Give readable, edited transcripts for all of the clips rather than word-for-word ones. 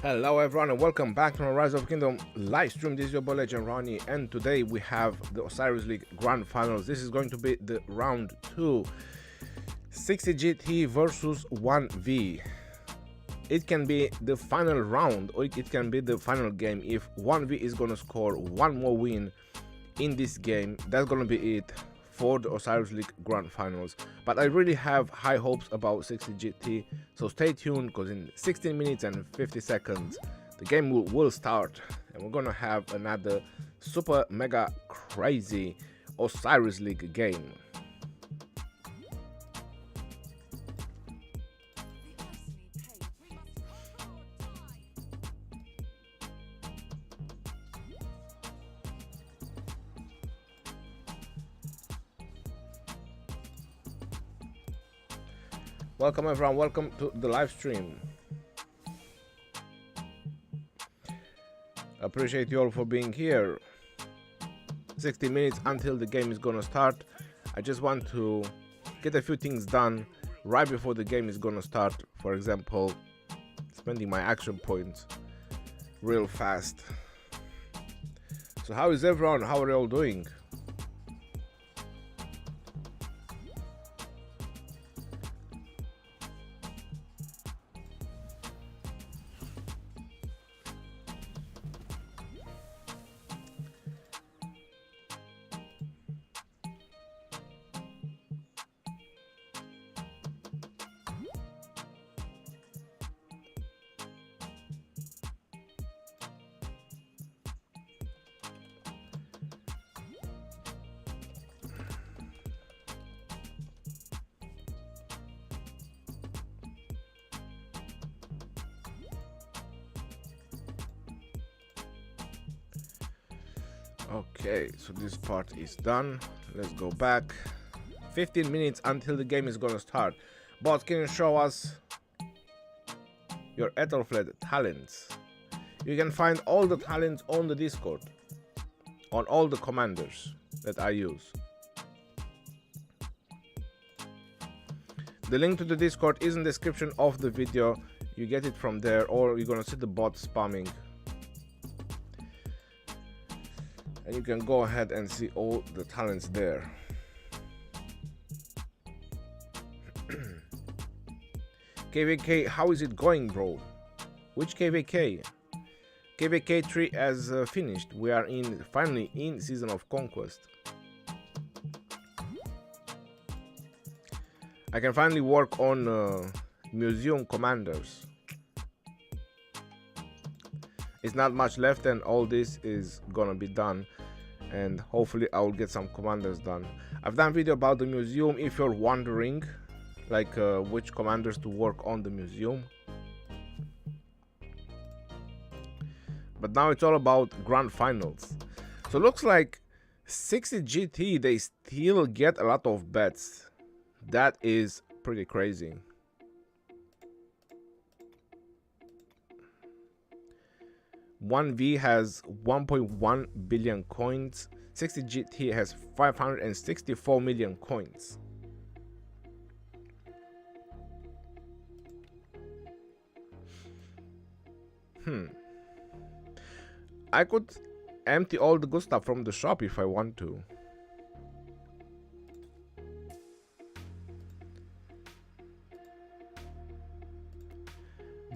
Hello everyone and welcome back to our Rise of Kingdom live stream. This is your boy Legend Ronnie, and today we have the Osiris League Grand Finals. This is going to be the round 2, 60 GT versus 1v. It can be the final round or it can be the final game. If 1v is going to score one more win in this game, that's going to be it for the Osiris League Grand Finals. But I really have high hopes about 60 GT, so stay tuned, because in 16 minutes and 50 seconds the game will start, and we're gonna have another super mega crazy Osiris League game. Welcome everyone, welcome to the live stream. Appreciate you all for being here. 60 minutes until the game is gonna start. I just want to get a few things done right before the game is gonna start. For example, spending my action points real fast. So how is everyone? How are you all doing? Okay, so this part is done. Let's go back. 15 minutes until the game is gonna start. But can you show us your Ethelfled talents? You can find all the talents on the Discord, on all the commanders that I use. The link to the Discord is in the description of the video. You get it from there, or you're gonna see the bot spamming, and you can go ahead and see all the talents there. KVK, how is it going, bro? Which KVK? KVK 3 has finished. We are finally in Season of Conquest. I can finally work on museum commanders. It's not much left, and all this is gonna be done, and hopefully I will get some commanders done. I've done a video about the museum if you're wondering, like which commanders to work on the museum. But now it's all about grand finals. So looks like 60 GT, they still get a lot of bets. That is pretty crazy. One V has 1.1 billion coins. 60 GT has 564 million coins. I could empty all the good stuff from the shop if I want to.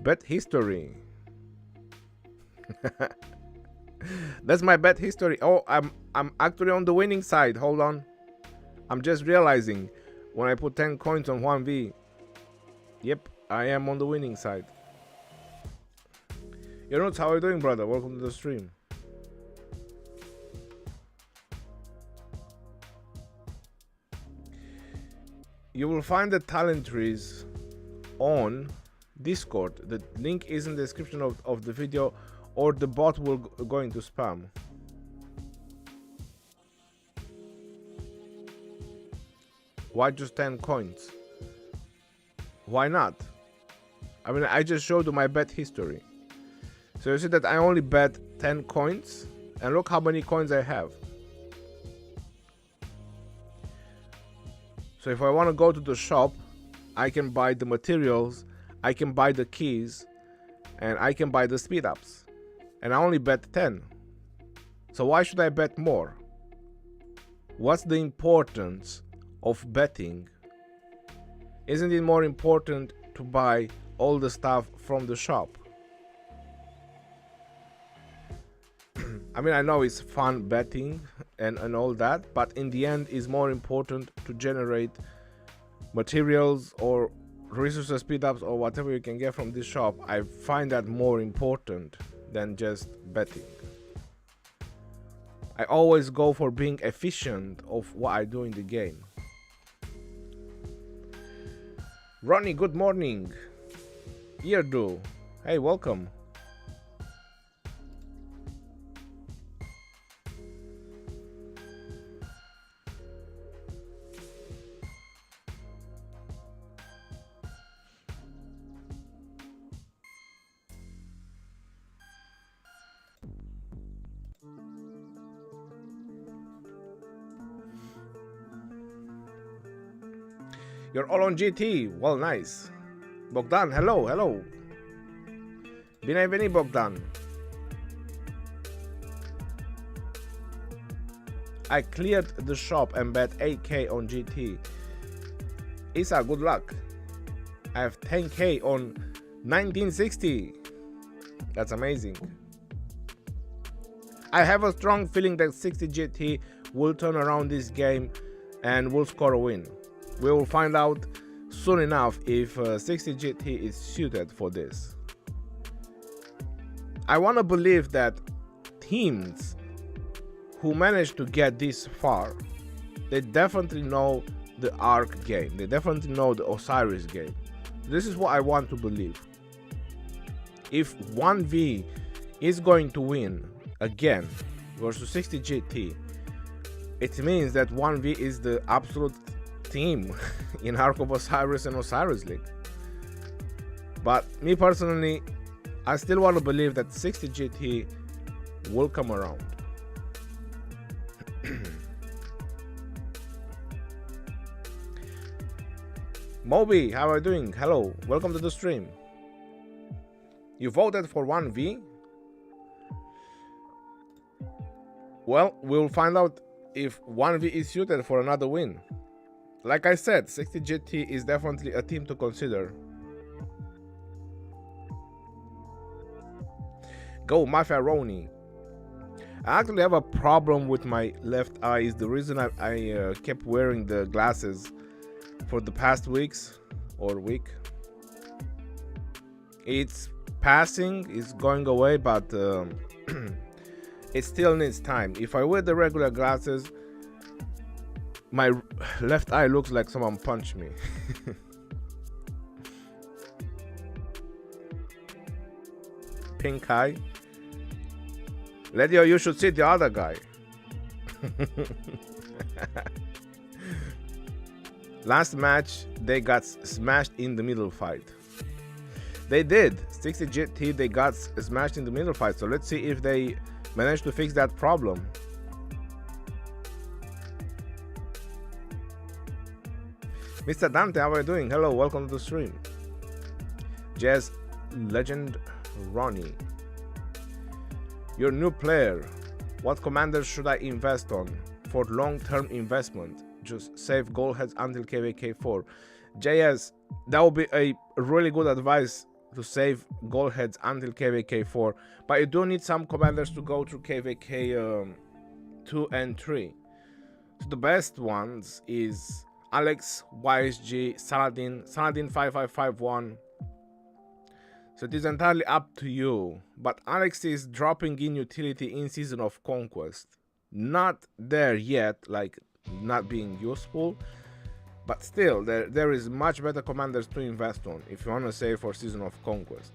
Bet history. That's my bet history. Oh, I'm actually on the winning side. Hold on, I'm just realizing when I put 10 coins on 1v. Yep, I am on the winning side. Your notes, how are you doing, brother? Welcome to the stream. You will find the talent trees on Discord. The link is in the description of the video, or the bot will go into spam. Why just 10 coins? Why not? I mean, I just showed you my bet history. So you see that I only bet 10 coins, and look how many coins I have. So if I want to go to the shop, I can buy the materials, I can buy the keys, and I can buy the speed ups, and I only bet 10. So why should I bet more? What's the importance of betting? Isn't it more important to buy all the stuff from the shop? I mean, I know it's fun betting and all that, but in the end it's more important to generate materials or resources, speed ups, or whatever you can get from this shop. I find that more important than just betting. I always go for being efficient of what I do in the game. Ronnie, good morning. Eardo, hey, welcome. You're all on GT. Well, nice. Bogdan, hello, hello. Bienvenue, Bogdan. I cleared the shop and bet 8k on GT. Isa, good luck. I have 10k on 1960. That's amazing. I have a strong feeling that 60 GT will turn around this game and will score a win. We will find out soon enough if 60 GT is suited for this. I want to believe that teams who manage to get this far, they definitely know the Ark game. They definitely know the Osiris game. This is what I want to believe. If 1v is going to win again versus 60 GT, it means that 1v is the absolute team in Ark of Osiris and Osiris League. But me personally, I still want to believe that 60 GT will come around. Moby, how are you doing? Hello, welcome to the stream. You voted for 1v? Well, we'll find out if 1v is suited for another win. Like I said, 60 GT is definitely a team to consider. Go Mafia Roni. I actually have a problem with my left eye. Is the reason I kept wearing the glasses for the past weeks or week. It's passing, it's going away, but it still needs time. If I wear the regular glasses, my left eye looks like someone punched me. Pink eye. Ledio, you should see the other guy. Last match, they got smashed in the middle fight. They did. 60 GT, they got smashed in the middle fight. So let's see if they manage to fix that problem. Mr. Dante, how are you doing? Hello, welcome to the stream. Jazz Legend Ronnie. You're a new player. What commanders should I invest on for long-term investment? Just save gold heads until KVK4. JS, that would be a really good advice to save gold heads until KVK4. But you do need some commanders to go through KVK 2 and 3. So the best ones is Alex, YSG, Saladin 5551. So it is entirely up to you. But Alex is dropping in utility in Season of Conquest. Not there yet, like not being useful. But still, there is much better commanders to invest on if you want to save for Season of Conquest.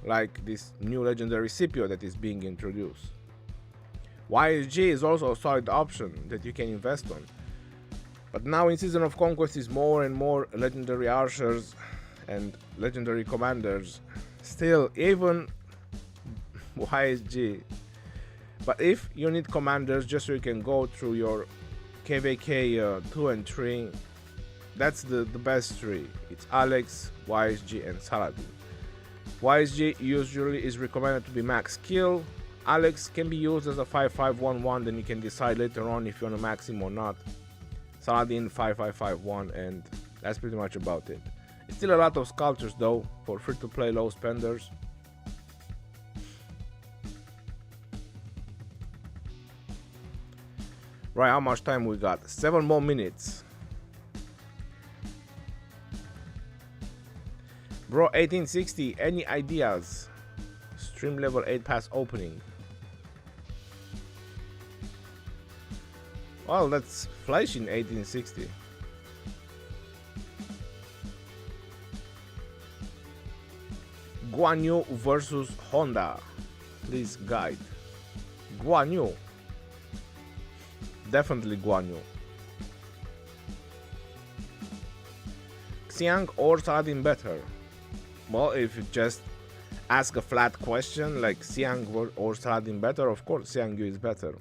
Like this new legendary Scipio that is being introduced. YSG is also a solid option that you can invest on. But now in Season of Conquest is more and more legendary archers and legendary commanders. Still, even YSG. But if you need commanders just so you can go through your KVK 2 and 3, that's the best three. It's Alex, YSG and Saladin. YSG usually is recommended to be max skill. Alex can be used as a 5511, then you can decide later on if you want to max him or not. Saladin 5551, and that's pretty much about it. It's still a lot of sculptures though for free to play low spenders. Right, how much time we got? 7 more minutes. Bro, 1860, any ideas? Stream level 8 pass opening. Well, that's flash in 1860. Guan Yu versus Honda. Please guide. Guan Yu. Definitely Guan Yu. Xiang or Saladin better? Well, if you just ask a flat question like Xiang or Saladin better, of course Xiang Yu is better.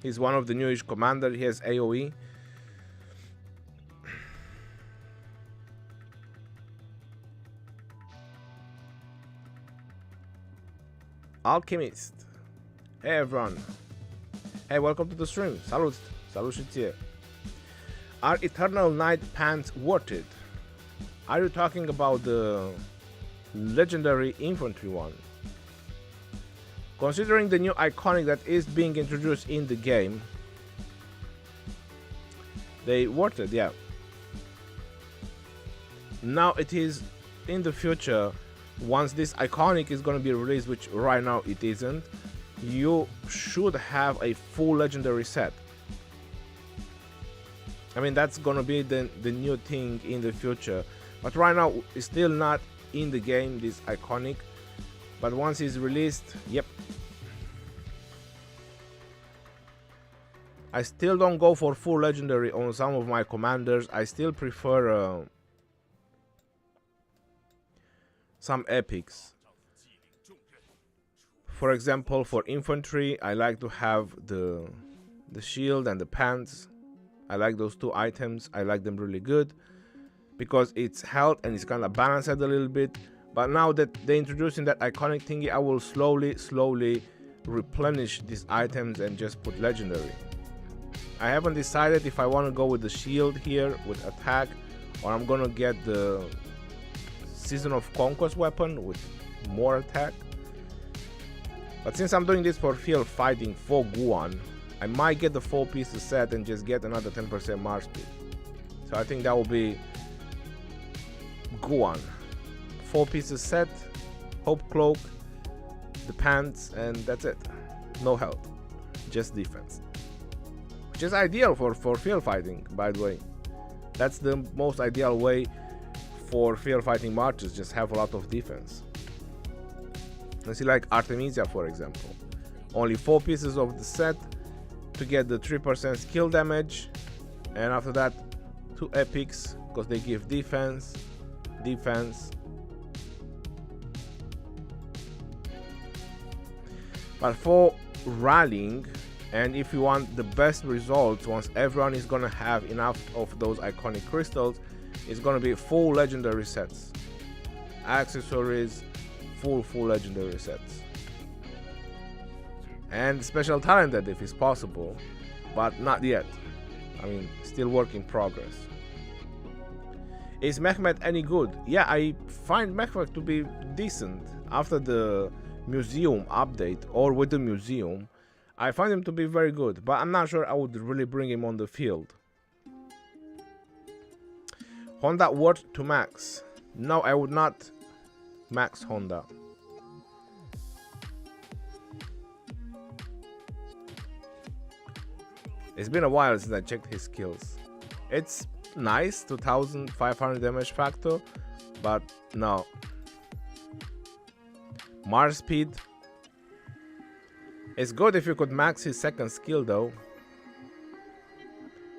He's one of the newish commander, he has AoE. Alchemist. Hey everyone. Hey, welcome to the stream. Salut. Salut și ție. Are Eternal Night pants worth it? Are you talking about the legendary infantry one? Considering the new iconic that is being introduced in the game, they worth it, yeah. Now it is in the future, once this iconic is going to be released, which right now it isn't, you should have a full legendary set. I mean, that's gonna be the new thing in the future, but right now it's still not in the game, this iconic, but once it's released, yep. I still don't go for full legendary on some of my commanders. I still prefer some epics. For example, for infantry, I like to have the shield and the pants. I like those two items. I like them really good because it's health and it's kind of balanced a little bit. But now that they're introducing that iconic thingy, I will slowly replenish these items and just put legendary. I haven't decided if I want to go with the shield here with attack, or I'm gonna get the Season of Conquest weapon with more attack. But since I'm doing this for field fighting for Guan, I might get the 4 pieces set and just get another 10% march speed. So I think that will be Guan. 4 pieces set, Hope Cloak, the pants, and that's it. No health, just defense. Which is ideal for field fighting, by the way. That's the most ideal way for field fighting marches, just have a lot of defense. Let's see, like Artemisia, for example. Only 4 pieces of the set to get the 3% skill damage, and after that 2 epics because they give defense. But for rallying, and if you want the best results, once everyone is gonna have enough of those iconic crystals, it's gonna be full legendary sets, accessories, full legendary sets, and special talented if it's possible, but not yet. I mean, still work in progress. Is Mehmet any good? Yeah, I find Mehmet to be decent. After the museum update, or with the museum, I find him to be very good, but I'm not sure I would really bring him on the field. Honda worth to max? No, I would not max Honda. It's been a while since I checked his skills. It's nice, 2500 damage factor, but no. March speed. It's good if you could max his second skill though.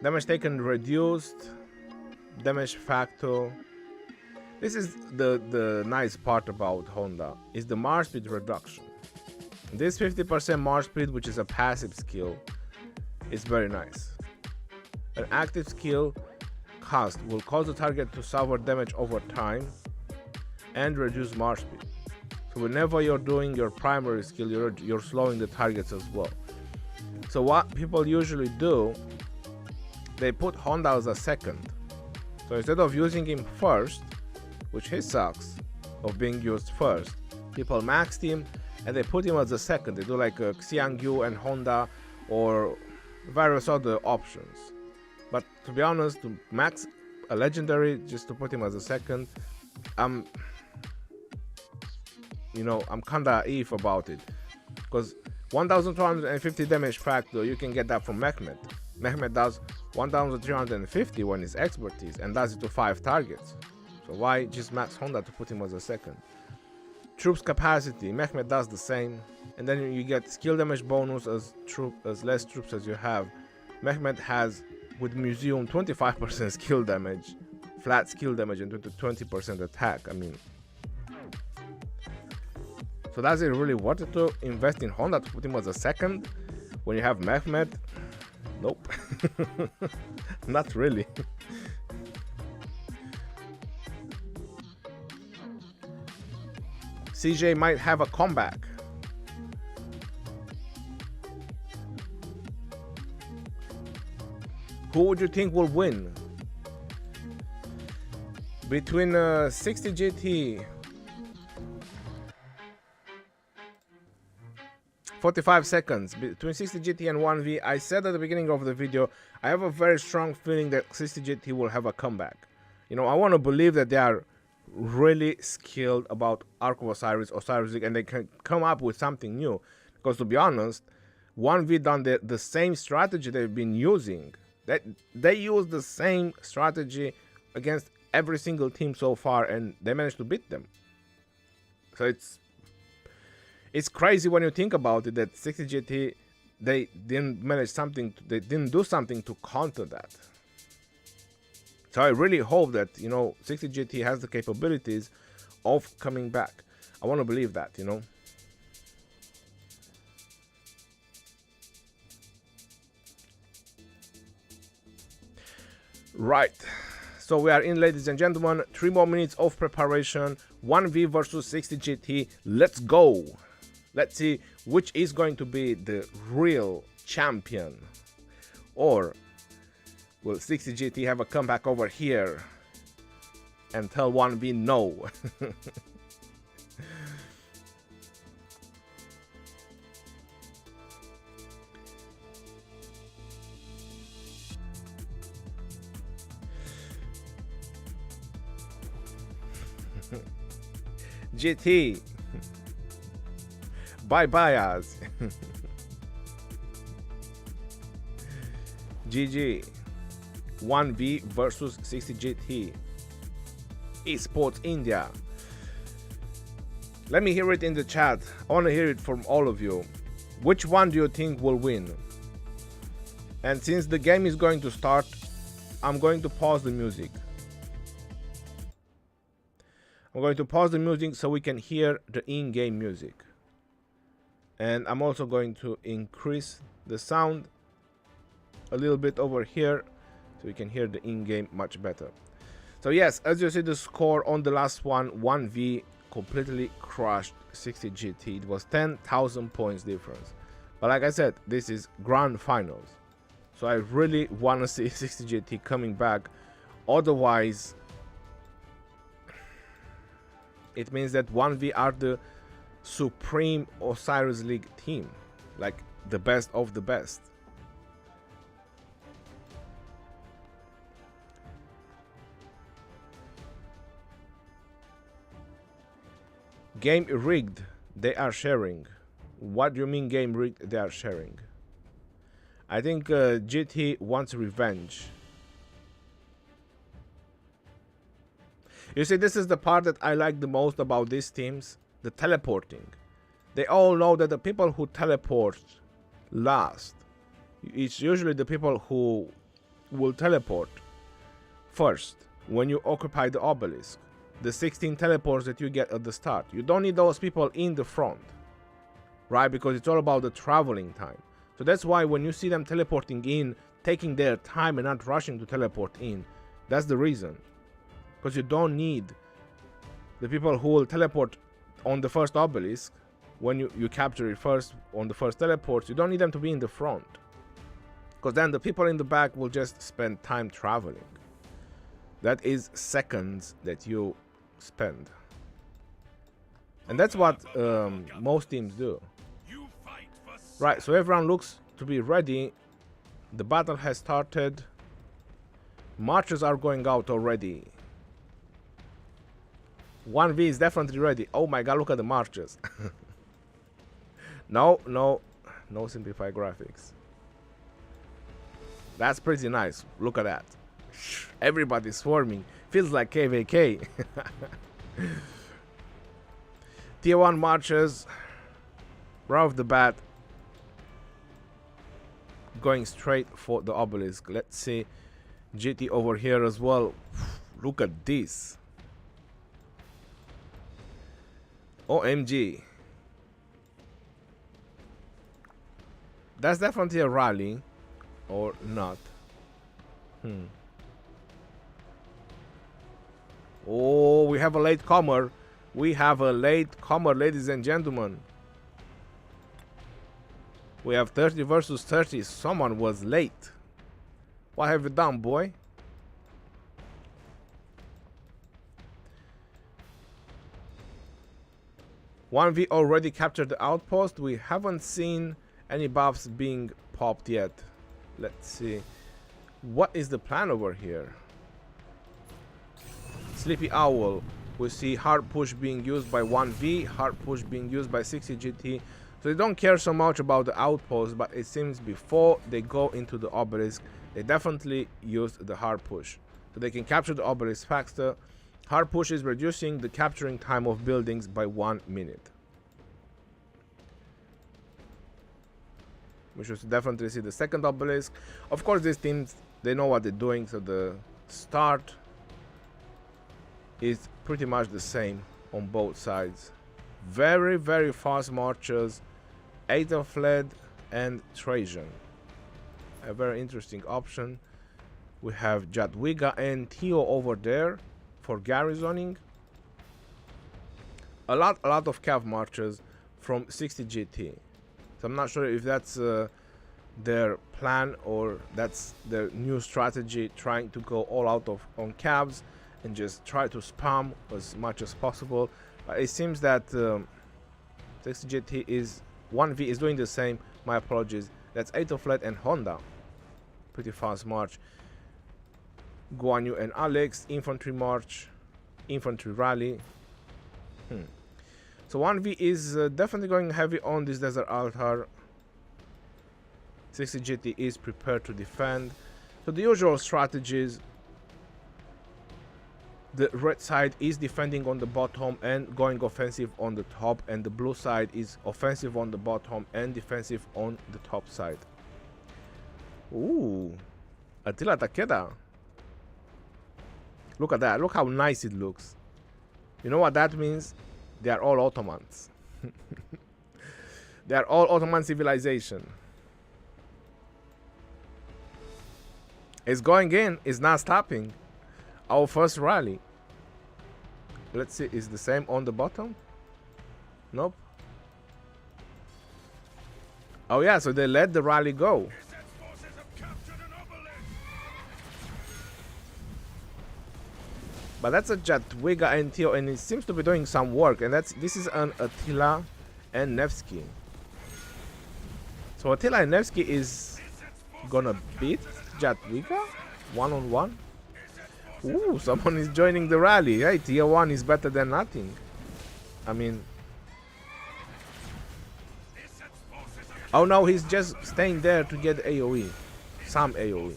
Damage taken reduced. Damage factor. This is the nice part about Honda, is the March speed reduction. This 50% March speed, which is a passive skill, is very nice. An active skill cast will cause the target to suffer damage over time and reduce march speed. So whenever you're doing your primary skill, you're slowing the targets as well. So what people usually do, they put Honda as a second. So instead of using him first, which he sucks of being used first, people maxed him and they put him as a second. They do like a Xiangyu and Honda or various other options. But to be honest, to max a legendary just to put him as a second, I'm kinda iffy about it, because 1250 damage factor, you can get that from Mehmet. Mehmet does 1350 when it's expertise and does it to 5 targets. So why just max Honda to put him as a second? Troops capacity, Mehmet does the same, and then you get skill damage bonus as less troops as you have. Mehmet has with museum 25% skill damage, flat skill damage, and 20% attack. I mean, so does it really worth it to invest in Honda to put him as a second when you have Mehmet? Nope. Not really. CJ might have a comeback. Who would you think will win between 60 GT, 45 seconds between 60 GT and 1v? I said at the beginning of the video, I have a very strong feeling that 60 GT will have a comeback. You know, I want to believe that they are really skilled about Ark of Osiris, Osiris League, and they can come up with something new. Because to be honest, 1v done the same strategy they've been using. They use the same strategy against every single team so far, and they managed to beat them. So it's crazy when you think about it that 60 GT, they didn't do something to counter that. So I really hope that 60 GT has the capabilities of coming back. I want to believe that, Right, so we are in, ladies and gentlemen. 3 more minutes of preparation. 1v versus 60 GT. Let's go. Let's see which is going to be the real champion. Or will 60 GT have a comeback over here and tell 1v no? GT, bye Az. GG. 1v versus 60 GT. Esports India. Let me hear it in the chat. I want to hear it from all of you. Which one do you think will win? And since the game is going to start, I'm going to pause the music. I'm going to pause the music so we can hear the in-game music. And I'm also going to increase the sound a little bit over here so we can hear the in-game much better. So yes, as you see the score on the last one, 1v completely crushed 60 GT. It was 10,000 points difference. But like I said, this is grand finals. So I really want to see 60 GT coming back. Otherwise, it means that 1v are the supreme Osiris League team, like the best of the best. Game rigged, they are sharing. What do you mean game rigged, they are sharing? I think GT wants revenge. You see, this is the part that I like the most about these teams, the teleporting. They all know that the people who teleport last, it's usually the people who will teleport first when you occupy the obelisk. The 16 teleports that you get at the start. You don't need those people in the front, right? Because it's all about the traveling time. So that's why when you see them teleporting in, taking their time and not rushing to teleport in, That's the reason. Because you don't need the people who will teleport on the first obelisk. When you capture it first on the first teleport, you don't need them to be in the front. Because then the people in the back will just spend time traveling. That is seconds that you spend. And that's what most teams do. Right, so everyone looks to be ready. The battle has started. Marchers are going out already. 1v is definitely ready. Oh my god, look at the marchers. No simplified graphics. That's pretty nice. Look at that. Everybody's swarming. Feels like KVK. Tier 1 marchers right off the bat going straight for the obelisk. Let's see GT over here as well. Look at this. OMG. That's definitely a rally. Or not. Oh, we have a late comer. We have a late comer, ladies and gentlemen. We have 30 versus 30. Someone was late. What have you done, boy? One V already captured the outpost. We haven't seen any buffs being popped yet. Let's see. What is the plan over here? Sleepy Owl. We see hard push being used by 1V, hard push being used by 60 GT. So they don't care so much about the outpost, but it seems before they go into the obelisk, they definitely used the hard push. So they can capture the obelisk faster. Hard push is reducing the capturing time of buildings by 1 minute. We should definitely see the second obelisk. Of course, these teams, they know what they're doing, so the start is pretty much the same on both sides. Very, very fast marchers. Aethelflaed and Trajan. A very interesting option. We have Jadwiga and Theo over there for garrisoning. A lot of cav marchers from 60 GT. So I'm not sure if that's their plan or that's their new strategy, trying to go all out on cavs and just try to spam as much as possible. But it seems that 60 GT is 1V is doing the same. My apologies. That's Aethelflaed and Honda. Pretty fast march. Guan Yu and Alex, infantry march, infantry rally. So 1V is definitely going heavy on this desert altar. 60 GT is prepared to defend. So the usual strategies. The red side is defending on the bottom and going offensive on the top, and the blue side is offensive on the bottom and defensive on the top side. Ooh, Attila Takeda. Look at that. Look how nice it looks. You know what that means? They are all Ottomans. They are all Ottoman civilization. It's going in. It's not stopping. Our first rally. Let's see. Is the same on the bottom? Nope. Oh yeah. So they let the rally go. But that's a Jadwiga and Theo, and it seems to be doing some work. And this is an Attila and Nevsky. So Attila and Nevsky is gonna beat Jadwiga one-on-one. Ooh, someone is joining the rally. Hey, tier 1 is better than nothing. I mean, oh no, he's just staying there to get AoE. Some AoE.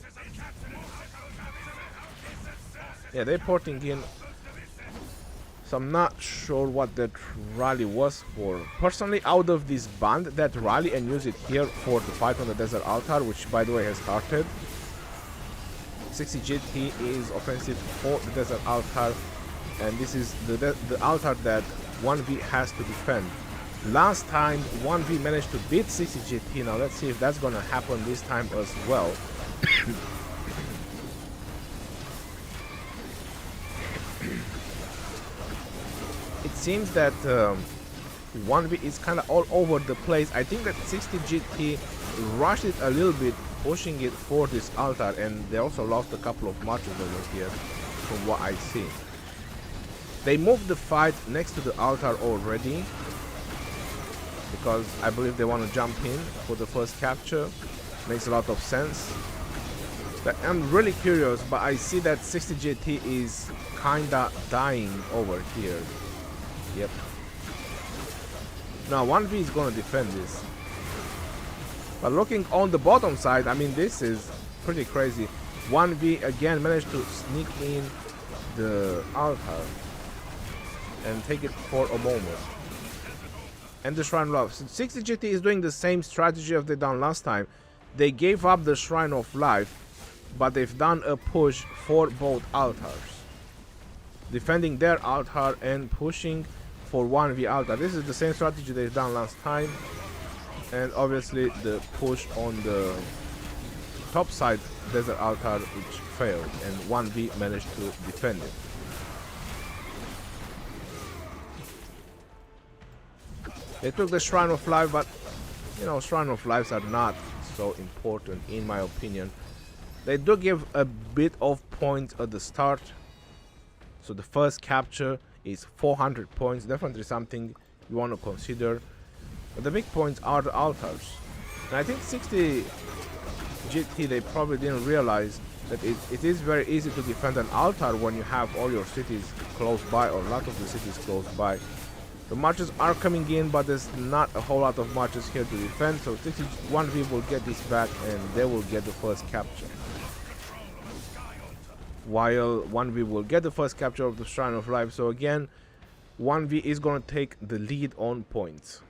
Yeah, they're porting in. So I'm not sure what that rally was for. Personally, out of this band, that rally and use it here for the fight on the desert altar, which by the way has started. 60 GT is offensive for the desert altar, and this is the altar that 1V has to defend. Last time 1V managed to beat 60 GT. Now let's see if that's gonna happen this time as well. seems that 1v is kind of all over the place. I think that 60 GT rushed it a little bit, pushing it for this altar, and they also lost a couple of matches over here from what I see. They moved the fight next to the altar already because I believe they want to jump in for the first capture. Makes a lot of sense. But I'm really curious, but I see that 60 GT is kinda dying over here. Yep. Now 1v is gonna defend this. But looking on the bottom side, I mean, this is pretty crazy. 1v again managed to sneak in the altar and take it for a moment. And the Shrine of Love. So 60 GT is doing the same strategy as they done last time. They gave up the Shrine of Life, but they've done a push for both altars, defending their altar and pushing for 1v altar. This is the same strategy they've done last time, and obviously the push on the top side desert altar, which failed, and 1v managed to defend it. They took the Shrine of Life, but you know, Shrine of Lives are not so important in my opinion. They do give a bit of points at the start, so the first capture is 400 points, definitely something you want to consider. But the big points are the altars, and I think 60 GT, they probably didn't realize that it is very easy to defend an altar when you have all your cities close by, or a lot of the cities close by. The marches are coming in, but there's not a whole lot of marches here to defend, so 61V will get this back and they will get the first capture. While 1V will get the first capture of the Shrine of Life, so again 1V is gonna take the lead on points.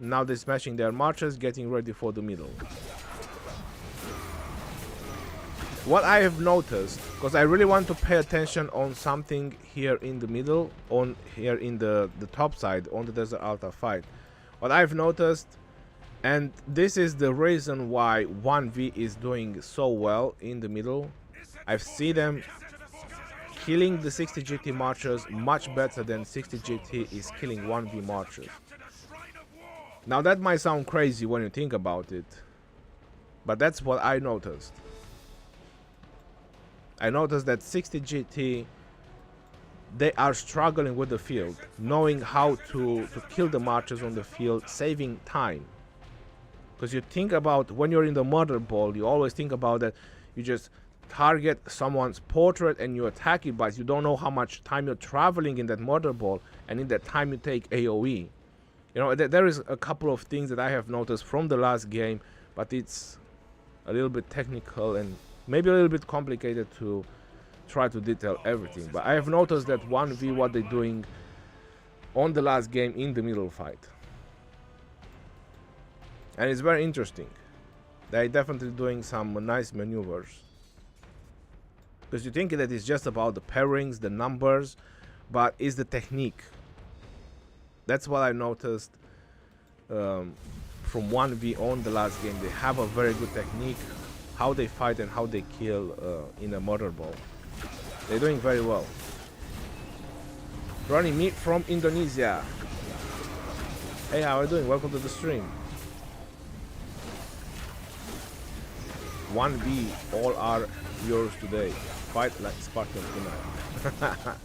Now they're smashing their marches, getting ready for the middle. What I have noticed, because I really want to pay attention on something here in the middle, on here in the top side, on the desert altar fight. What I've noticed, and this is the reason why 1V is doing so well in the middle, I've seen them killing the 60 GT marchers much better than 60 GT is killing 1V marchers. Now that might sound crazy when you think about it, but that's what I noticed. I noticed that 60 GT, they are struggling with the field, knowing how to kill the marchers on the field, saving time. Because you think about, when you're in the murder ball, you always think about that you just target someone's portrait and you attack it, but you don't know how much time you're traveling in that murder ball, and in that time you take AoE. You know, there is a couple of things that I have noticed from the last game, but it's a little bit technical and maybe a little bit complicated to try to detail everything. But I have noticed that 1v what they're doing on the last game in the middle fight, and it's very interesting. They're definitely doing some nice maneuvers, because you think that it's just about the pairings, the numbers, but it's the technique. That's what I noticed from 1v on the last game. They have a very good technique, how they fight and how they kill in a murder ball. They're doing very well. Ronnie Meat from Indonesia. Hey, how are you doing? Welcome to the stream. 1v, all are yours today. Fight like Spartan tonight.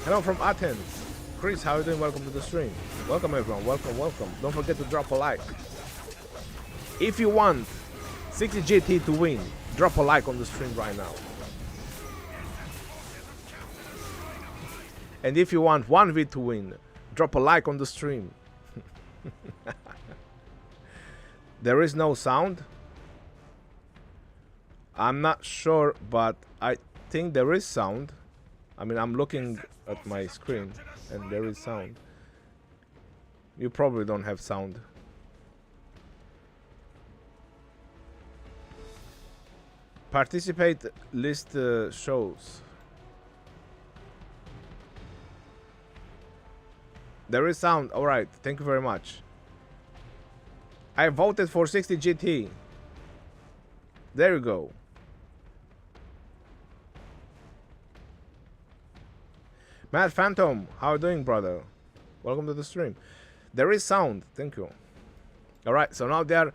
Hello from Athens. Chris, how are you doing? Welcome to the stream. Welcome everyone, welcome, welcome. Don't forget to drop a like. If you want 60 GT to win, drop a like on the stream right now. And if you want 1v to win, drop a like on the stream. There is no sound. I'm not sure, but I think there is sound. I mean, I'm looking at my screen and there is sound. You probably don't have sound. Participate list shows. There is sound. All right, thank you very much. I voted for 60 GT. There you go. Matt Phantom, how are you doing, brother? Welcome to the stream. There is sound, thank you. Alright, so now they are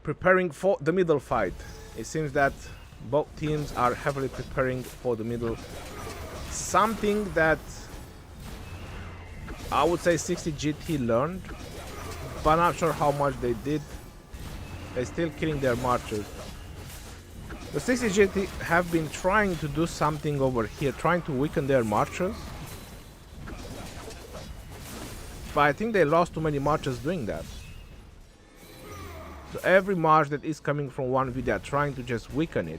preparing for the middle fight. It seems that both teams are heavily preparing for the middle. Something that I would say 60 GT learned, but not sure how much they did. They're still killing their marchers. The 60 GT have been trying to do something over here, trying to weaken their marchers. But I think they lost too many marchers doing that. So every march that is coming from 1v, they are trying to just weaken it.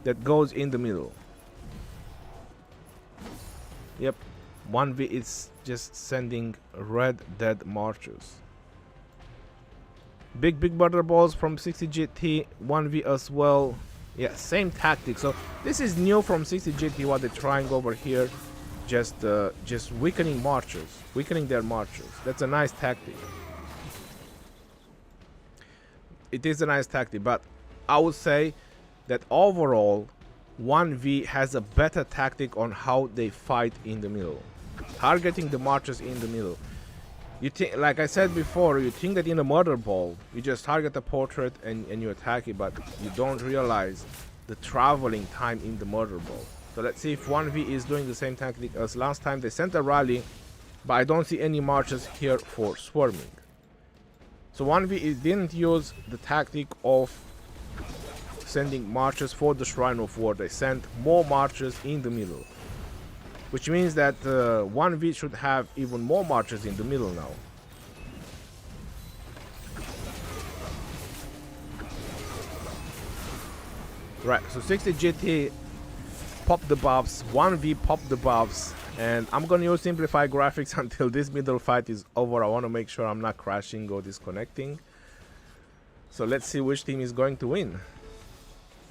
That goes in the middle. Yep, 1v is just sending red dead marchers. Big butter balls from 60 GT, 1v as well. Yeah, same tactic. So this is new from 60 GT, what they're trying over here. Just weakening marchers, weakening their marchers. That's a nice tactic. It is a nice tactic, but I would say that overall 1v has a better tactic on how they fight in the middle, targeting the marchers in the middle. You think, like I said before, you think that in a murder ball you just target the portrait and you attack it, but you don't realize the traveling time in the murder ball. So let's see if 1v is doing the same tactic as last time. They sent a rally, but I don't see any marches here for swarming. So 1v didn't use the tactic of sending marches for the Shrine of War. They sent more marches in the middle, which means that 1v should have even more marches in the middle now. Right, so 60 GT pop the buffs, 1v pop the buffs, and I'm gonna use simplify graphics until this middle fight is over. I want to make sure I'm not crashing or disconnecting. So let's see which team is going to win.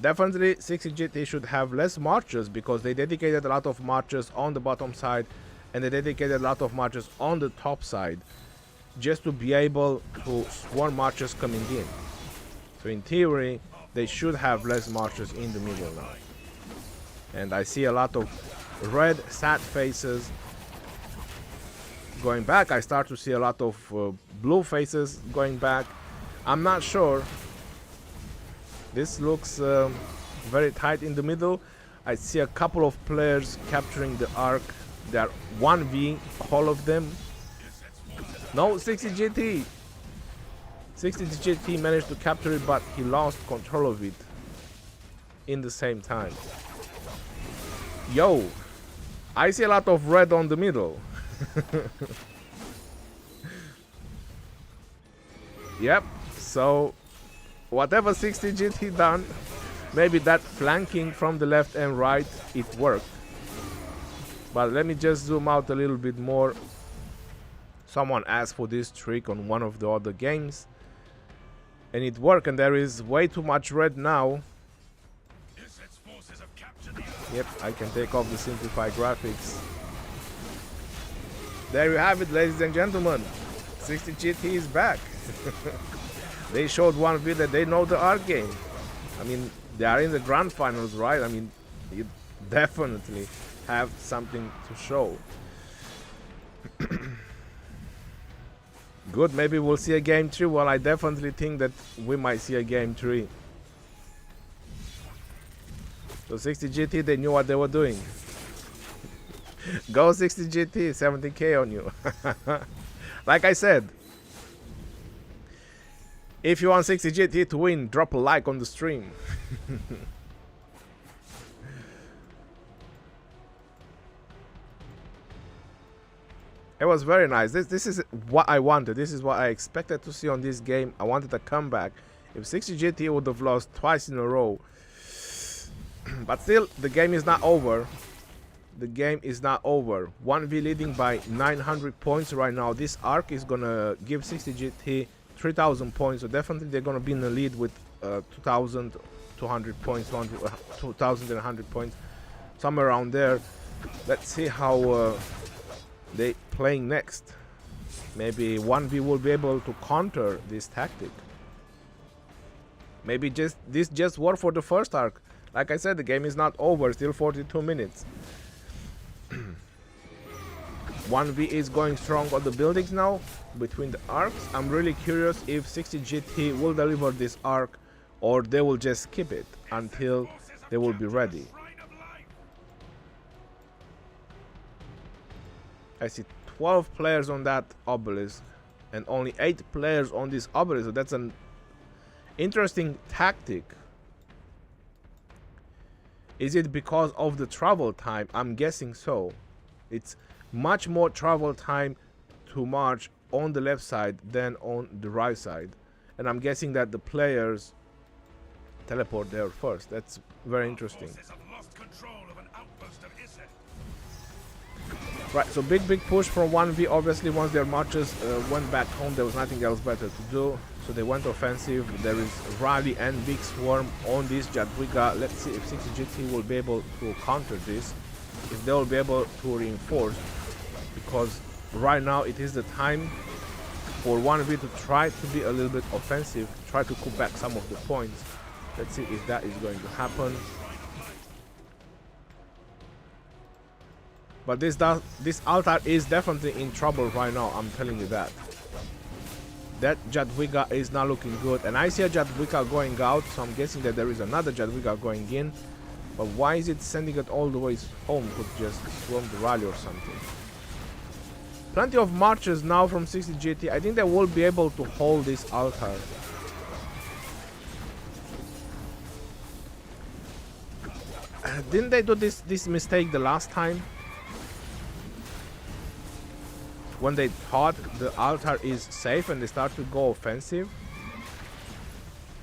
Definitely 60 GT should have less marchers because they dedicated a lot of marchers on the bottom side and they dedicated a lot of marchers on the top side just to be able to swarm marchers coming in. So in theory they should have less marchers in the middle now. And I see a lot of red sad faces going back. I start to see a lot of blue faces going back. I'm not sure. This looks very tight in the middle. I see a couple of players capturing the arc. They are 1v, all of them. No, 60 GT. 60 GT managed to capture it, but he lost control of it in the same time. Yo, I see a lot of red on the middle. Yep, so whatever 60 GT done, maybe that flanking from the left and right, it worked. But let me just zoom out a little bit more. Someone asked for this trick on one of the other games, and it worked, and there is way too much red now. Yep, I can take off the simplify graphics. There you have it, ladies and gentlemen. 60 GT is back. They showed 1v that they know the art game. I mean, they are in the grand finals, right? I mean, you definitely have something to show. Good, maybe we'll see a game 3. Well, I definitely think that we might see a game 3. So 60 GT, they knew what they were doing. Go 60 GT, 70k on you. Like I said, if you want 60 GT to win, drop a like on the stream. It was very nice. This is what I wanted. This is what I expected to see on this game. I wanted a comeback. If 60 GT would have lost twice in a row. But still, the game is not over. The game is not over. 1v leading by 900 points right now. This arc is gonna give 60 GT 3,000 points. So definitely they're gonna be in the lead with 2,200 points, 2,100 points, somewhere around there. Let's see how they playing next. Maybe 1v will be able to counter this tactic. Maybe this just worked for the first arc. Like I said, the game is not over. Still 42 minutes. 1v is going strong on the buildings now between the arcs. I'm really curious if 60 GT will deliver this arc or they will just skip it until they will be ready. I see 12 players on that obelisk and only 8 players on this obelisk. So that's an interesting tactic. Is it because of the travel time? I'm guessing so. It's much more travel time to march on the left side than on the right side, and I'm guessing that the players teleport there first. That's very interesting. Right, so big push from 1v. Obviously once their marches went back home, there was nothing else better to do, so they went offensive. There is rally and big swarm on this Jadwiga. Let's see if 60 GT will be able to counter this, if they will be able to reinforce, because right now it is the time for 1v to try to be a little bit offensive, try to coup back some of the points. Let's see if that is going to happen. But this altar is definitely in trouble right now, I'm telling you that. That Jadwiga is not looking good, and I see a Jadwiga going out, so I'm guessing that there is another Jadwiga going in. But why is it sending it all the way home? Could just swarm the rally or something. Plenty of marches now from 60 GT. I think they will be able to hold this altar. Didn't they do this mistake the last time? When they thought the altar is safe and they start to go offensive?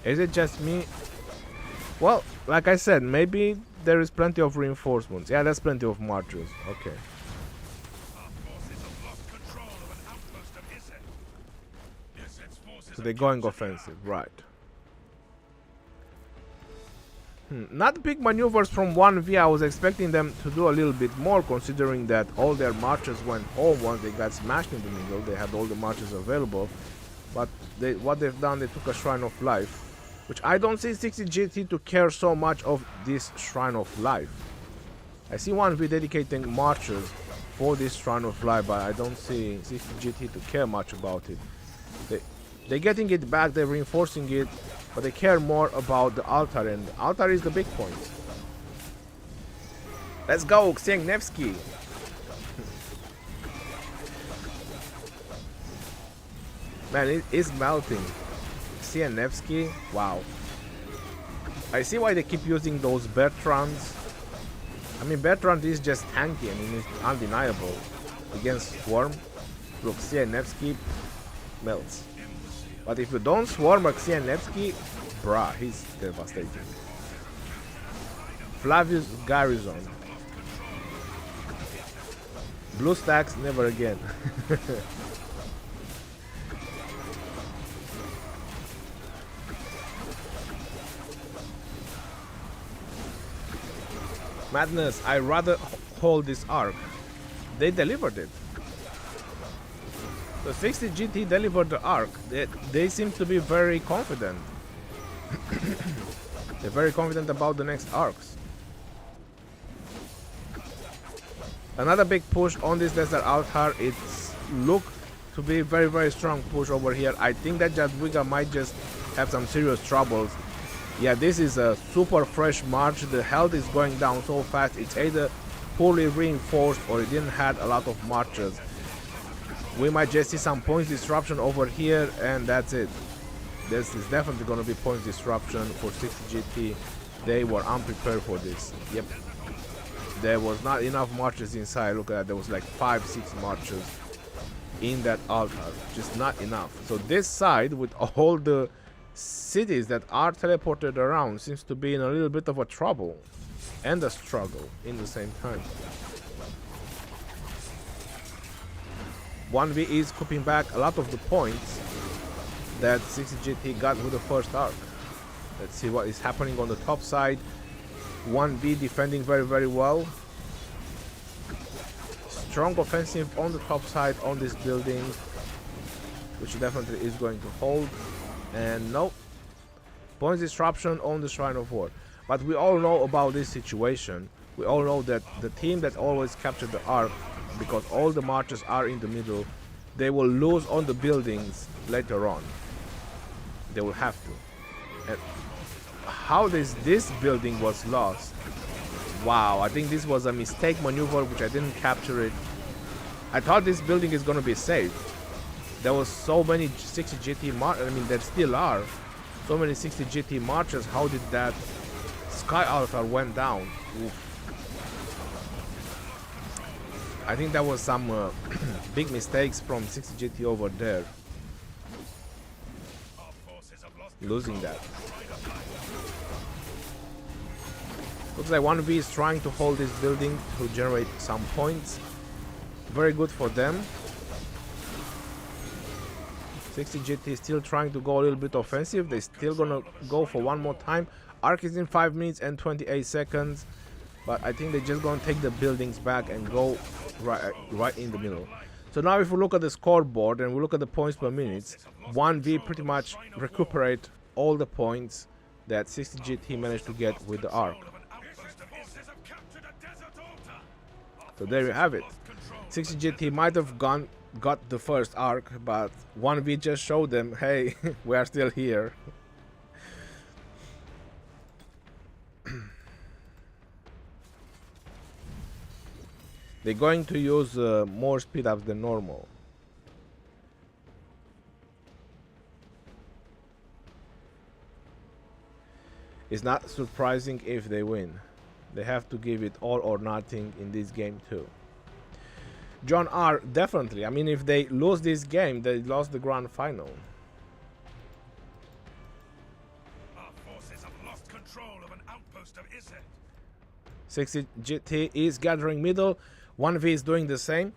Is it just me? Well, like I said, maybe there is plenty of reinforcements. Yeah, there's plenty of marchers. Okay. So they're going offensive, right. Not big maneuvers from 1v. I was expecting them to do a little bit more, considering that all their marches went home once they got smashed in the middle. They had all the marches available. But what they've done, they took a Shrine of Life, which I don't see 60 GT to care so much of this Shrine of Life. I see 1v dedicating marches for this Shrine of Life, but I don't see 60 GT to care much about it. They're getting it back, they're reinforcing it, but they care more about the altar, and the altar is the big point. Let's go, Księgnewski! Man, it is melting. Księgnewski, wow. I see why they keep using those Bertrands. I mean, Bertrand is just tanky, I mean, it's undeniable. Against Swarm, look, Księgnewski melts. But if you don't swarm Księgnewski, bruh, he's devastating. Flavius Garrison. Blue stacks, never again. Madness, I rather hold this arc. They delivered it. The 60 GT delivered the arc. They seem to be very confident. They're very confident about the next arcs. Another big push on this desert altar. It's looked to be very strong push over here. I think that Jadwiga might just have some serious troubles. Yeah, this is a super fresh march. The health is going down so fast. It's either poorly reinforced or it didn't have a lot of marches. We might just see some points disruption over here, and that's it. This is definitely going to be points disruption for 60 GT. They were unprepared for this. Yep. There was not enough marches inside. Look at that. There was like 5-6 marches in that altar. Just not enough. So this side, with all the cities that are teleported around, seems to be in a little bit of a trouble and a struggle in the same time. 1v is scooping back a lot of the points that 60 GT got with the first arc. Let's see what is happening on the top side. 1v defending very well. Strong offensive on the top side on this building, which definitely is going to hold. And no points disruption on the Shrine of War. But we all know about this situation. We all know that the team that always captured the arc because all the marchers are in the middle. They will lose on the buildings later on. They will have to. And how this building was lost? Wow, I think this was a mistake maneuver which I didn't capture it. I thought this building is gonna be saved. There was so many 60 GT marchers. I mean, there still are so many 60 GT marchers. How did that Sky Altar went down? Oof. I think that was some big mistakes from 60 GT over there. Losing that. Looks like 1v is trying to hold this building to generate some points. Very good for them. 60 GT is still trying to go a little bit offensive. They're still gonna go for one more time. Arc is in 5 minutes and 28 seconds. But I think they're just gonna take the buildings back and go right in the middle. So now if we look at the scoreboard and we look at the points per minute, 1v pretty much recuperate all the points that 60 GT managed to get with the Arc. So there you have it. 60 GT might have got the first Arc, but 1v just showed them, hey, we are still here. They're going to use more speed ups than normal. It's not surprising if they win. They have to give it all or nothing in this game too. John R, definitely. I mean, if they lose this game, they lost the grand final. Our forces have lost control of an outpost of Osiris. 60 GT is gathering middle. 1v is doing the same.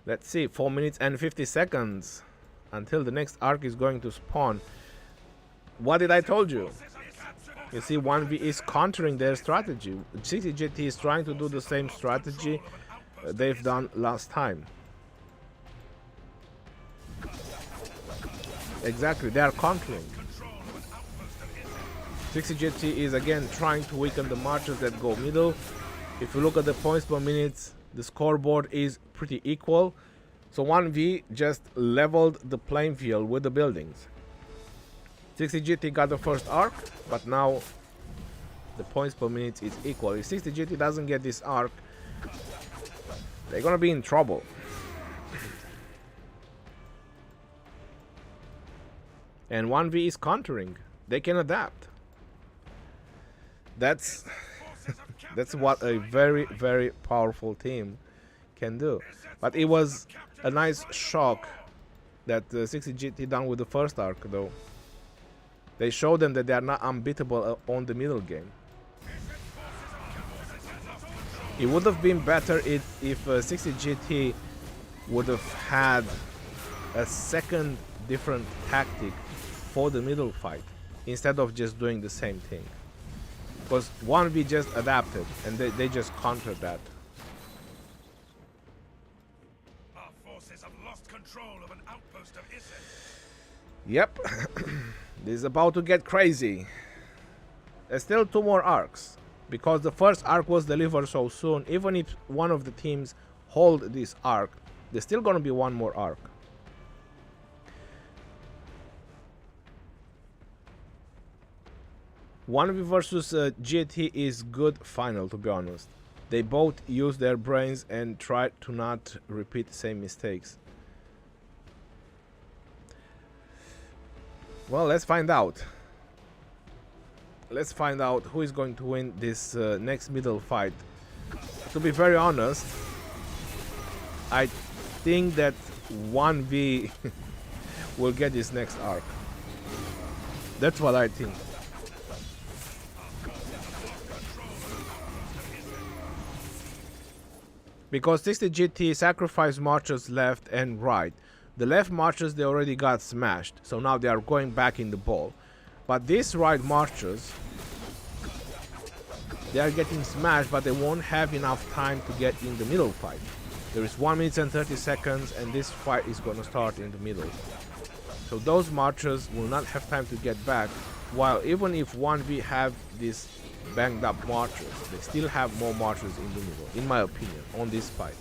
Let's see, 4 minutes and 50 seconds until the next Arc is going to spawn. What did I told you? You see, 1v is countering their strategy. 60 GT is trying to do the same strategy they've done last time. Exactly, they are countering. 60 GT is again trying to weaken the marchers that go middle. If you look at the points per minute, the scoreboard is pretty equal. So 1v just leveled the playing field with the buildings. 60 GT got the first Arc, but now the points per minute is equal. If 60 GT doesn't get this Arc, they're gonna be in trouble. And 1v is countering. They can adapt. That's what a very, very powerful team can do. But it was a nice shock that 60 GT done with the first Arc though. They showed them that they are not unbeatable on the middle game. It would have been better if 60 GT would have had a second different tactic for the middle fight instead of just doing the same thing. Because 1v just adapted and they just countered that. Our forces have lost control of an outpost of Osiris. Yep. This is about to get crazy. There's still 2 more Arcs. Because the first Arc was delivered so soon, even if one of the teams hold this Arc, there's still gonna be 1 more Arc. One versus GT is good final, to be honest. They both use their brains and try to not repeat the same mistakes. Well, let's find out. Let's find out who is going to win this next middle fight. To be very honest, I think that 1v will get this next Arc. That's what I think. Because 60 GT sacrificed marchers left and right. The left marchers, they already got smashed, so now they are going back in the ball. But these right marchers, they are getting smashed, but they won't have enough time to get in the middle fight. There is 1 minute and 30 seconds and this fight is going to start in the middle. So those marchers will not have time to get back, while even if 1v have this banged up marchers. They still have more marchers in the middle, in my opinion, on this fight.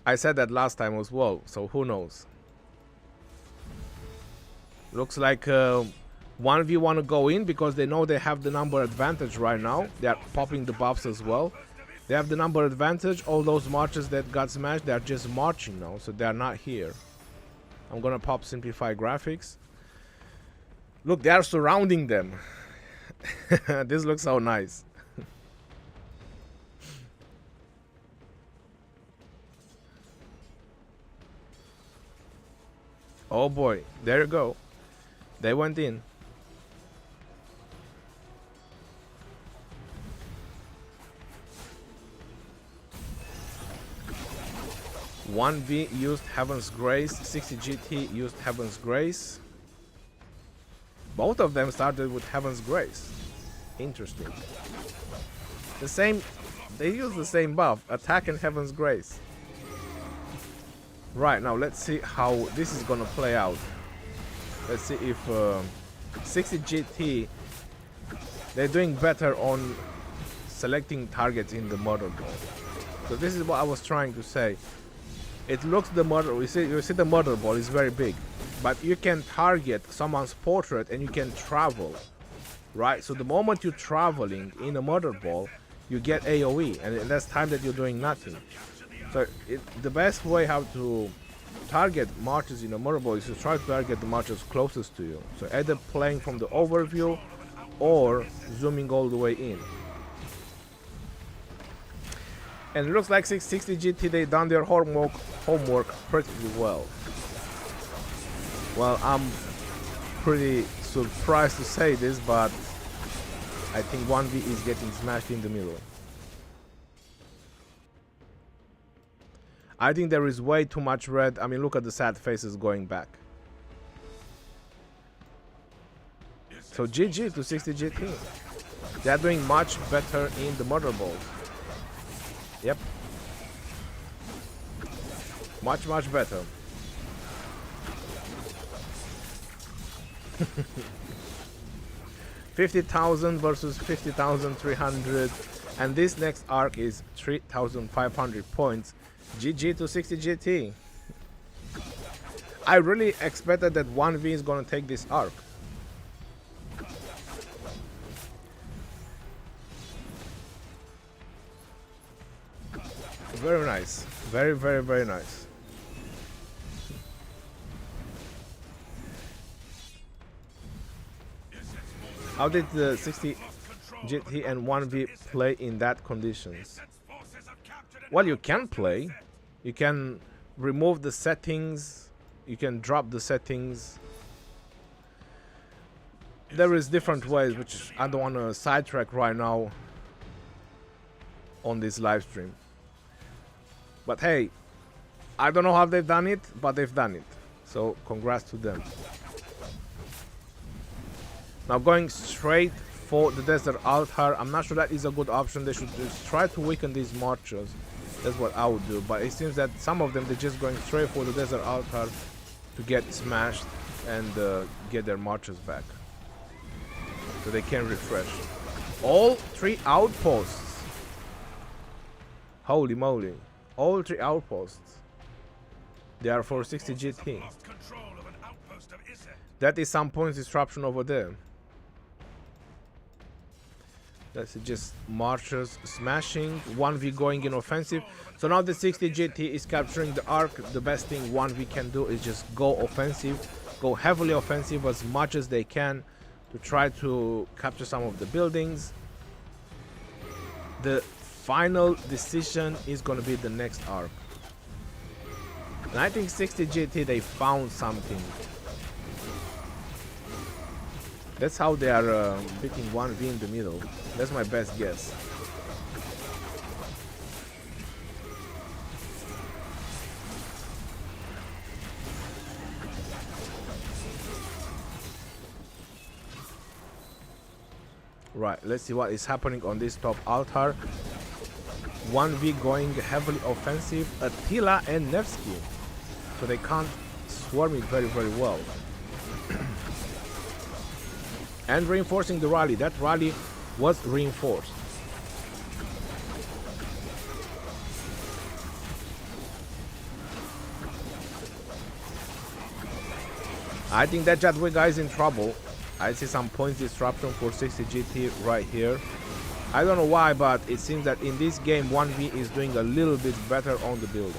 I said that last time as well, so who knows? Looks like 1v want to go in because they know they have the number advantage right now. They are popping the buffs as well. They have the number advantage. All those marchers that got smashed, they are just marching now, so they are not here. I'm gonna pop simplify graphics. Look, they are surrounding them. This looks so nice. Oh boy, there you go. They went in. One V used Heaven's Grace, 60 GT used Heaven's Grace. Both of them started with Heaven's Grace. Interesting. The same, they use the same buff, attack and Heaven's Grace. Right, now let's see how this is gonna play out. Let's see if 60 GT, they're doing better on selecting targets in the mother ball. So this is what I was trying to say. It looks the mother, you see the mother ball is very big, but you can target someone's portrait and you can travel, right? So the moment you're traveling in a mother ball, you get AoE, and that's time that you're doing nothing. So the best way how to target marches in a mother ball is to try to target the marches closest to you. So either playing from the overview or zooming all the way in. And it looks like 660 GT, they done their homework pretty well. Well, I'm pretty surprised to say this, but I think 1v is getting smashed in the middle. I think there is way too much red. I mean, look at the sad faces going back. So GG to 60 GT. They're doing much better in the mother balls. Yep. Much better. $50,000 versus 50,300, and this next arc is 3,500 points. GG to 60 GT. I really expected that 1v is gonna take this arc. Very nice. Very nice. How did the 60 GT and 1v play in that conditions? Well, you can play. You can remove the settings. You can drop the settings. There is different ways, which I don't want to sidetrack right now on this live stream. But hey, I don't know how they've done it, but they've done it. So congrats to them. Now going straight for the desert altar. I'm not sure that is a good option. They should just try to weaken these marchers. That's what I would do. But it seems that some of them, they're just going straight for the desert altar to get smashed and get their marchers back. So they can refresh. All 3 outposts. Holy moly. All 3 outposts. They are for 60 GT. That is some points disruption over there. That's just marchers smashing. 1v going in offensive. So now the 60 GT is capturing the arc. The best thing 1v can do is just go offensive. Go heavily offensive as much as they can to try to capture some of the buildings. The final decision is going to be the next arc. And I think 60 GT, they found something. That's how they are beating 1v in the middle. That's my best guess. Right, let's see what is happening on this top altar. 1v going heavily offensive. Attila and Nevsky. So they can't swarm it very well. and reinforcing the rally. That rally was reinforced. I think that Jadwiga is in trouble. I see some points disruption for 60 GT right here. I don't know why, but it seems that in this game 1v is doing a little bit better on the buildings.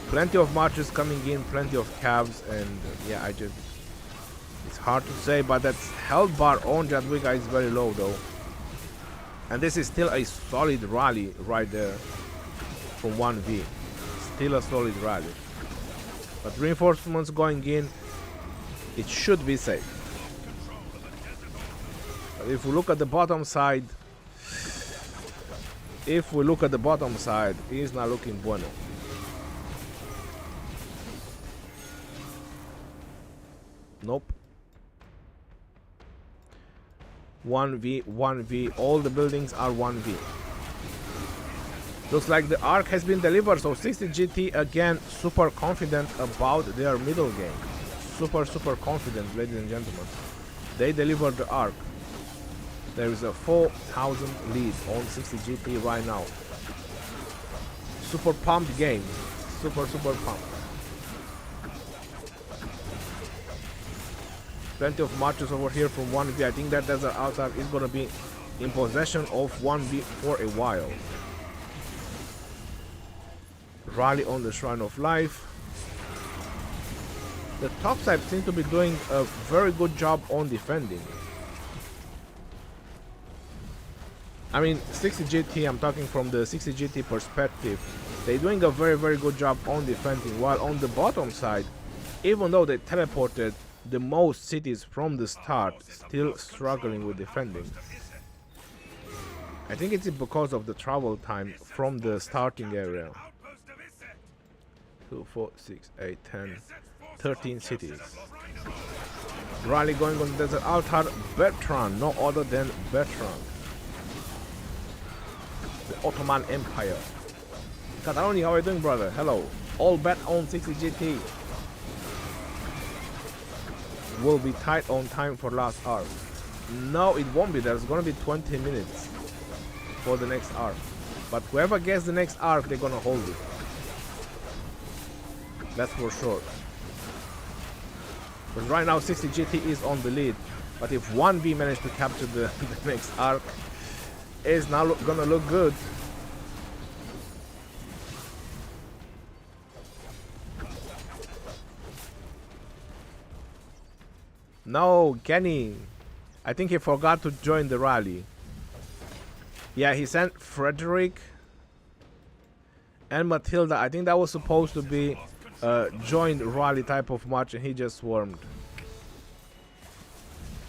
Plenty of marches coming in, plenty of cabs, and yeah, it's hard to say, but that health bar on Jadwiga is very low though. And this is still a solid rally right there from 1v. Still a solid rally. But reinforcements going in, it should be safe. But if we look at the bottom side, it is not looking bueno. Nope. 1v, 1v, all the buildings are 1v. Looks like the arc has been delivered, so 60 GT again super confident about their middle game. Super confident, ladies and gentlemen. They delivered the arc. There is a 4,000 lead on 60 GT right now. Super pumped game. Super pumped. Plenty of marches over here from 1v. I think that Desert Altar is gonna be in possession of 1v for a while. Rally on the Shrine of Life. The top side seems to be doing a very good job on defending. I mean, 60 GT, I'm talking from the 60 GT perspective. They're doing a very good job on defending, while on the bottom side, even though they teleported the most cities from the start, still struggling with defending. I think it's because of the travel time from the starting area. 2, 4, 6, 8, 10, 13 cities. Rally going on the Desert Altar. Bertrand, no other than Bertrand. The Ottoman Empire. Cataloni, how are you doing, brother? Hello. All bet on 60 GT. Will be tight on time for last arc. No, it won't be. There's gonna be 20 minutes for the next arc. But whoever gets the next arc, they're gonna hold it. That's for sure. Because right now 60 GT is on the lead. But if 1v managed to capture the next arc, it's now gonna look good. No, Kenny. I think he forgot to join the rally. Yeah, he sent Frederick and Matilda. I think that was supposed to be a joined rally type of match, and he just swarmed.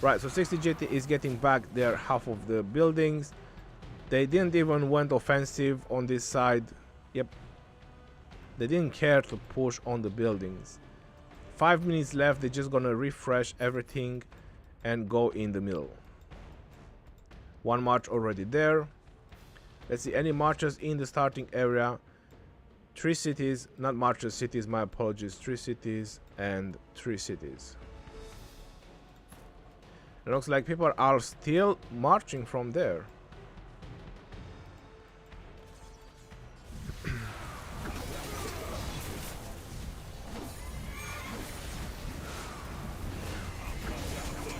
Right, so 60 GT is getting back their half of the buildings. They didn't even went offensive on this side. Yep. They didn't care to push on the buildings. 5 minutes left. They're just gonna refresh everything and go in the middle. One march already there. Let's see any marches in the starting area. 3 cities, not marches, cities, my apologies. 3 cities and 3 cities. It looks like people are still marching from there.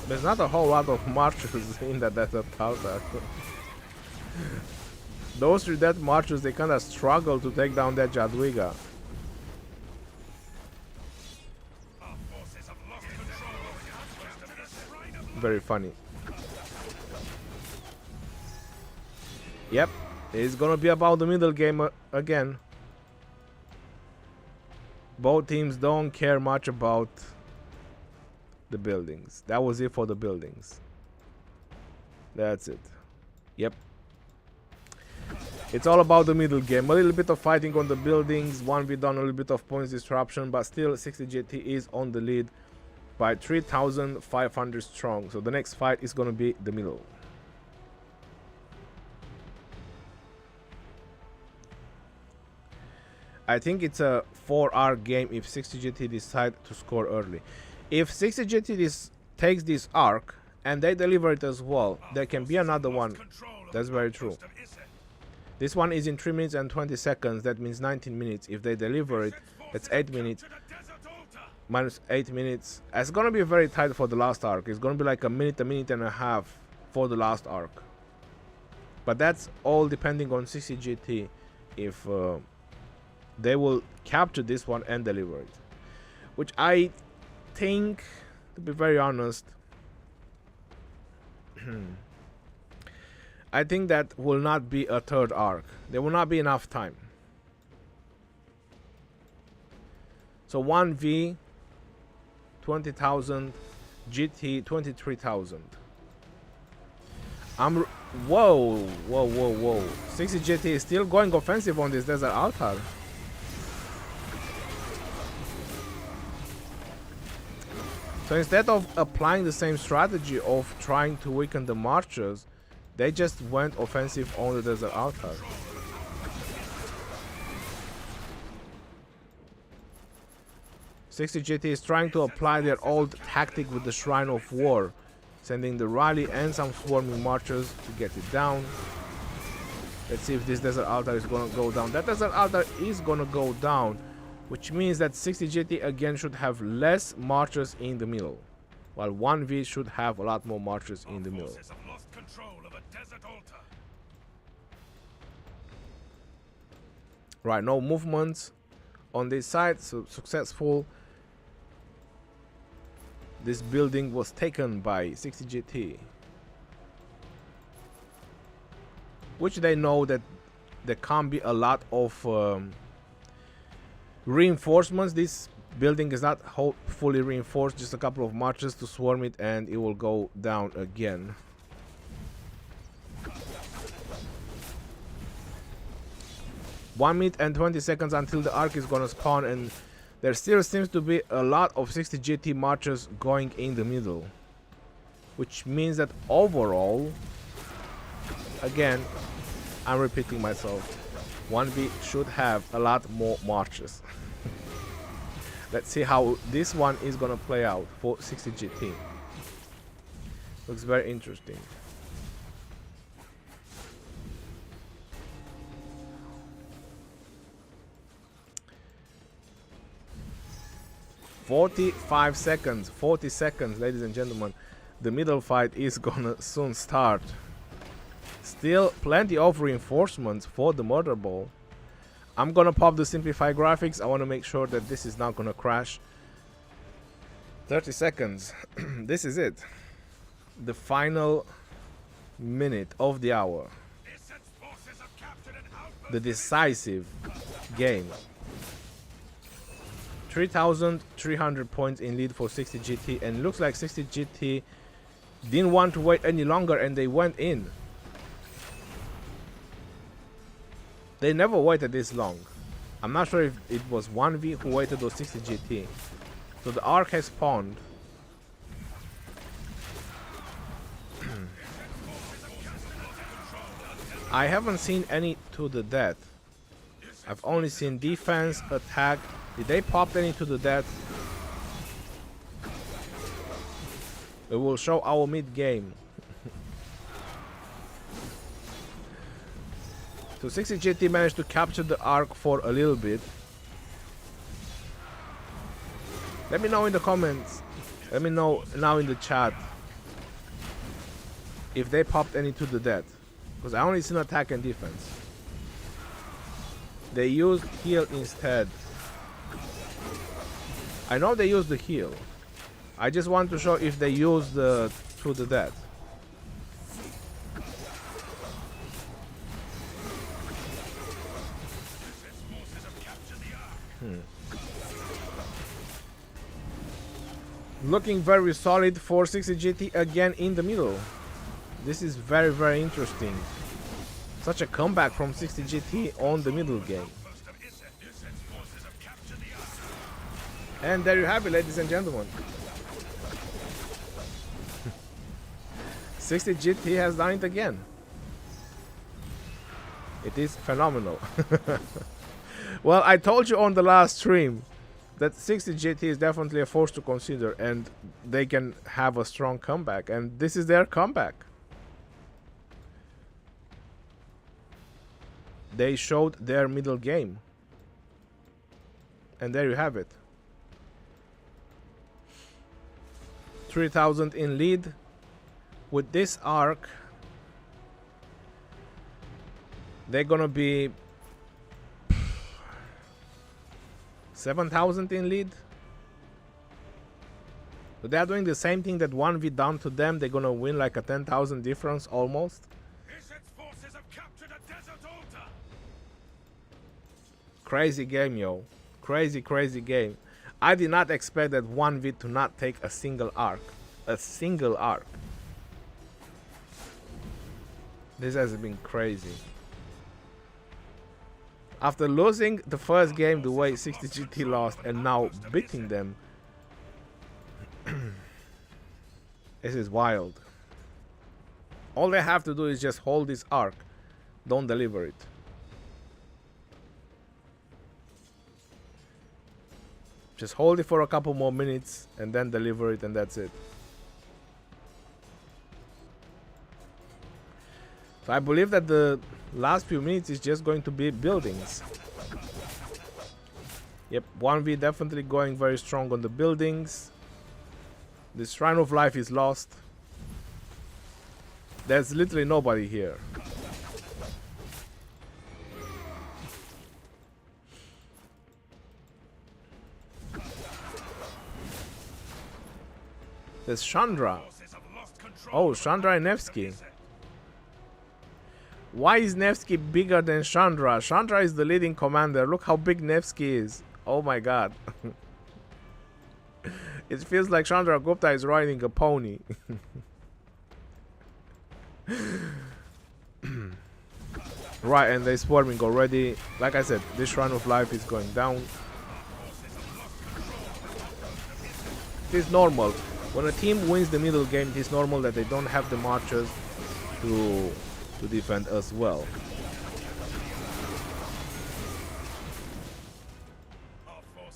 There's not a whole lot of marches in that Desert Altar. Those 3 death marches, they kinda struggle to take down that Jadwiga. Very funny. Yep, it's gonna be about the middle game again. Both teams don't care much about the buildings. That was it for the buildings. That's it. Yep. It's all about the middle game. A little bit of fighting on the buildings, 1v down, a little bit of points disruption, but still 60 GT is on the lead by 3,500 strong. So the next fight is going to be the middle. I think it's a 4-hour game if 60 GT decide to score early. If 60 GT takes this arc and they deliver it as well. There can be another one. That's very true. This one is in 3 minutes and 20 seconds. That means 19 minutes. If they deliver it, that's 8 minutes. Minus 8 minutes. It's gonna be very tight for the last arc. It's gonna be like a minute and a half for the last arc. But that's all depending on 60 GT if they will capture this one and deliver it. Which I think, to be very honest, I think that will not be a third arc. There will not be enough time. So 1v 20,000, GT 23,000. Whoa. 60 GT is still going offensive on this desert altar. So instead of applying the same strategy of trying to weaken the marchers, they just went offensive on the desert altar. GT is trying to apply their old tactic with the Shrine of War, sending the rally and some swarming marchers to get it down. Let's see if this desert altar is gonna go down. That desert altar is gonna go down, which means that 60 GT again should have less marchers in the middle, while 1v should have a lot more marchers in the middle. Right, no movements on this side, so successful. This building was taken by 60 GT, which they know that there can't be a lot of reinforcements. This building is not fully reinforced, just a couple of marches to swarm it and it will go down again. One minute and 20 seconds until the arc is gonna spawn, and there still seems to be a lot of 60 GT marchers going in the middle, which means that overall, again, I'm repeating myself, 1v should have a lot more marches. Let's see how this one is gonna play out for 60 GT. Looks very interesting. "40 seconds, ladies and gentlemen. The middle fight is gonna soon start. Still plenty of reinforcements for the murder ball. I'm gonna pop the simplify graphics. I want to make sure that this is not gonna crash. 30 seconds. This is it. The final minute of the hour. The decisive game. 3,300 points in lead for 60 GT, and looks like 60 GT didn't want to wait any longer and they went in. They never waited this long. I'm not sure if it was 1v who waited or 60 GT. So the arc has spawned. I haven't seen any to the death. I've only seen defense, attack. Did they pop any to the death? We will show our mid game. So 60 GT managed to capture the arc for a little bit. Let me know in the comments. Let me know now in the chat if they popped any to the death, because I only seen attack and defense. They used heal instead. I know they used the heal. I just want to show if they used the to the death. Looking very solid for 60 GT again in the middle. This is very, very interesting. Such a comeback from 60 GT on the middle game. And there you have it, ladies and gentlemen. 60 GT has done it again. It is phenomenal. Well, I told you on the last stream that 60 GT is definitely a force to consider, and they can have a strong comeback, and this is their comeback. They showed their middle game, and there you have it. 3,000 in lead. With this arc, they're gonna be 7,000 in lead. So they are doing the same thing that 1v down to them. They're gonna win like a 10,000 difference almost. Isset's forces have captured a desert altar. Crazy game, yo. Crazy, crazy game. I did not expect that 1v to not take a single arc. A single arc. This has been crazy. After losing the first game the way 60 GT lost and now beating them, this is wild. All they have to do is just hold this arc. Don't deliver it. Just hold it for a couple more minutes and then deliver it, and that's it. So I believe that the last few minutes is just going to be buildings. Yep, 1v definitely going very strong on the buildings. The Shrine of Life is lost. There's literally nobody here. There's Chandra. Oh, Chandra and Nevsky. Why is Nevsky bigger than Chandra? Chandra is the leading commander. Look how big Nevsky is. Oh my god. It feels like Chandra Gupta is riding a pony. Right, and they're swarming already. Like I said, this Shrine of Life is going down. It is normal. When a team wins the middle game, it is normal that they don't have the marchers to defend as well.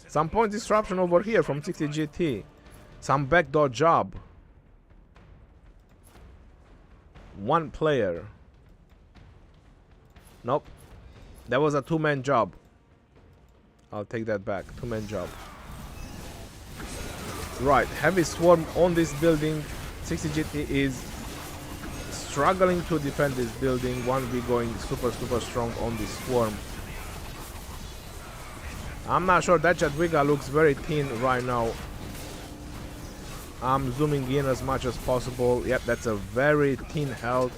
Some point disruption over here from 60 GT. Some backdoor job. One player. Nope. That was a two-man job. I'll take that back. Two-man job. Right. Heavy swarm on this building. 60 GT is struggling to defend this building. 1v going super strong on this swarm. I'm not sure. That Jadwiga looks very thin right now. I'm zooming in as much as possible. Yep, that's a very thin health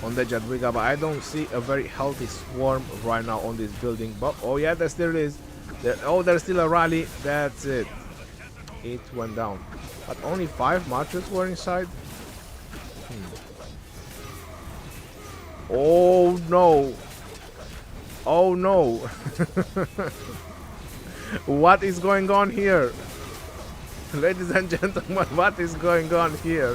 on the Jadwiga, but I don't see a very healthy swarm right now on this building. But oh yeah, there still is. Oh, there's still a rally. That's it. It went down. But only 5 marchers were inside. Oh no. Oh no. What is going on here? Ladies and gentlemen, what is going on here?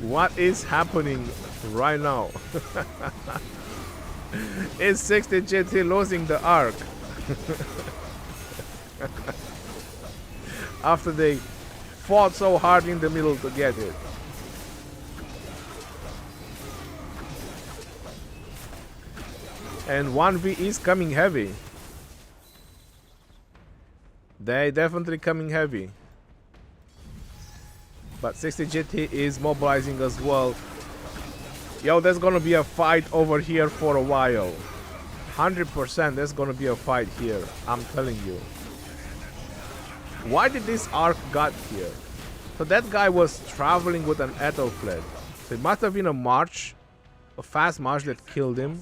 What is happening right now? Is 60 GT losing the arc? After they fought so hard in the middle to get it. And 1v is coming heavy. They definitely coming heavy. But 60 GT is mobilizing as well. Yo, there's gonna be a fight over here for a while. 100% there's gonna be a fight here. I'm telling you. Why did this arc got here? So that guy was traveling with an Ethelfled. So it must have been a march. A fast march that killed him.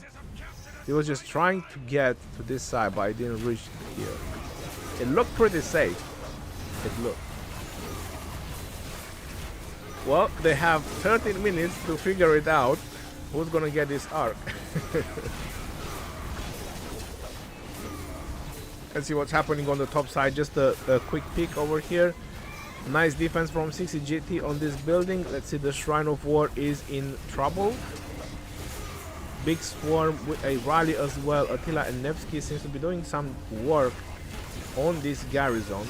He was just trying to get to this side, but I didn't reach here. It looked pretty safe. It looked. Well, they have 13 minutes to figure it out. Who's gonna get this arc? Let's see what's happening on the top side. Just a quick peek over here. Nice defense from 60 GT on this building. Let's see, the Shrine of War is in trouble. Big swarm with a rally as well. Attila and Nevsky seems to be doing some work on these garrisons.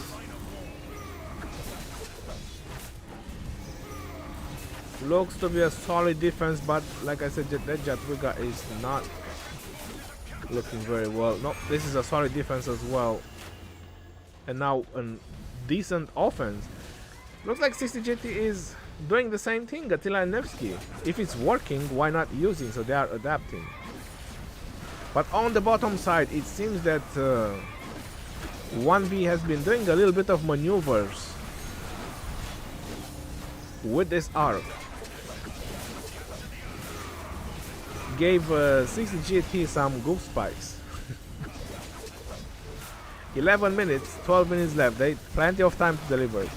Looks to be a solid defense, but like I said, that Jadwiga is not looking very well. No, this is a solid defense as well. And now a decent offense. Looks like 60 GT is doing the same thing, Attila and Nevsky. If it's working, why not using? So they are adapting. But on the bottom side, it seems that 1V has been doing a little bit of maneuvers with this arc. Gave 60 GT some goof spikes. 11 minutes, 12 minutes left. They plenty of time to deliver.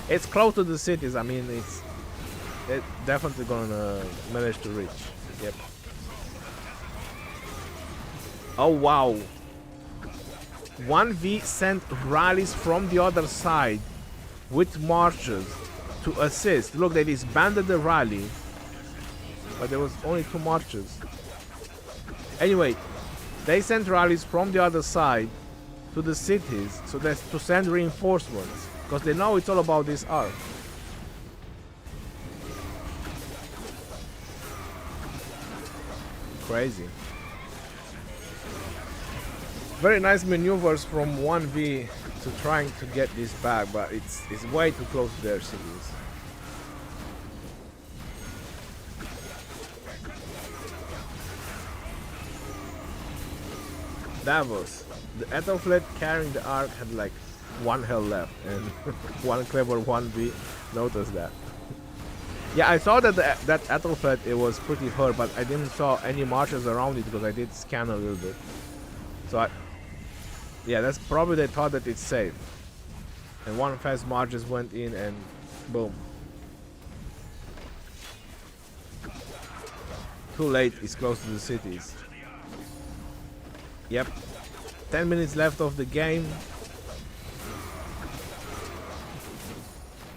It's close to the cities. I mean, it's definitely gonna manage to reach. Yep. Oh wow. 1V sent rallies from the other side with marchers to assist. Look, they disbanded the rally, but there was only 2 marchers. Anyway, they sent rallies from the other side to the cities so that's to send reinforcements, because they know it's all about this arc. Crazy. Very nice maneuvers from 1V to trying to get this back, but it's way too close to their cities. Davos. The Ethelflaed carrying the arc had like 1 health left, and one clever 1V noticed that. Yeah, I saw that that Ethelflaed, it was pretty hurt, but I didn't saw any marchers around it because I did scan a little bit. So yeah, that's probably they thought that it's safe. And one fast march just went in and boom. Too late, it's close to the cities. Yep. 10 minutes left of the game.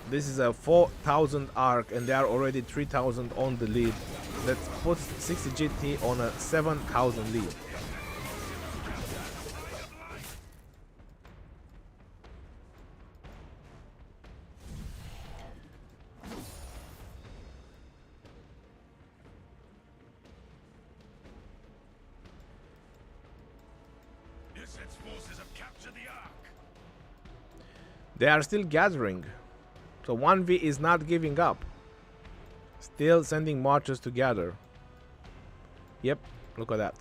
This is a 4,000 arc and they are already 3,000 on the lead. That puts 60 GT on a 7,000 lead. They are still gathering, so 1V is not giving up. Still sending marchers to gather. Yep, look at that.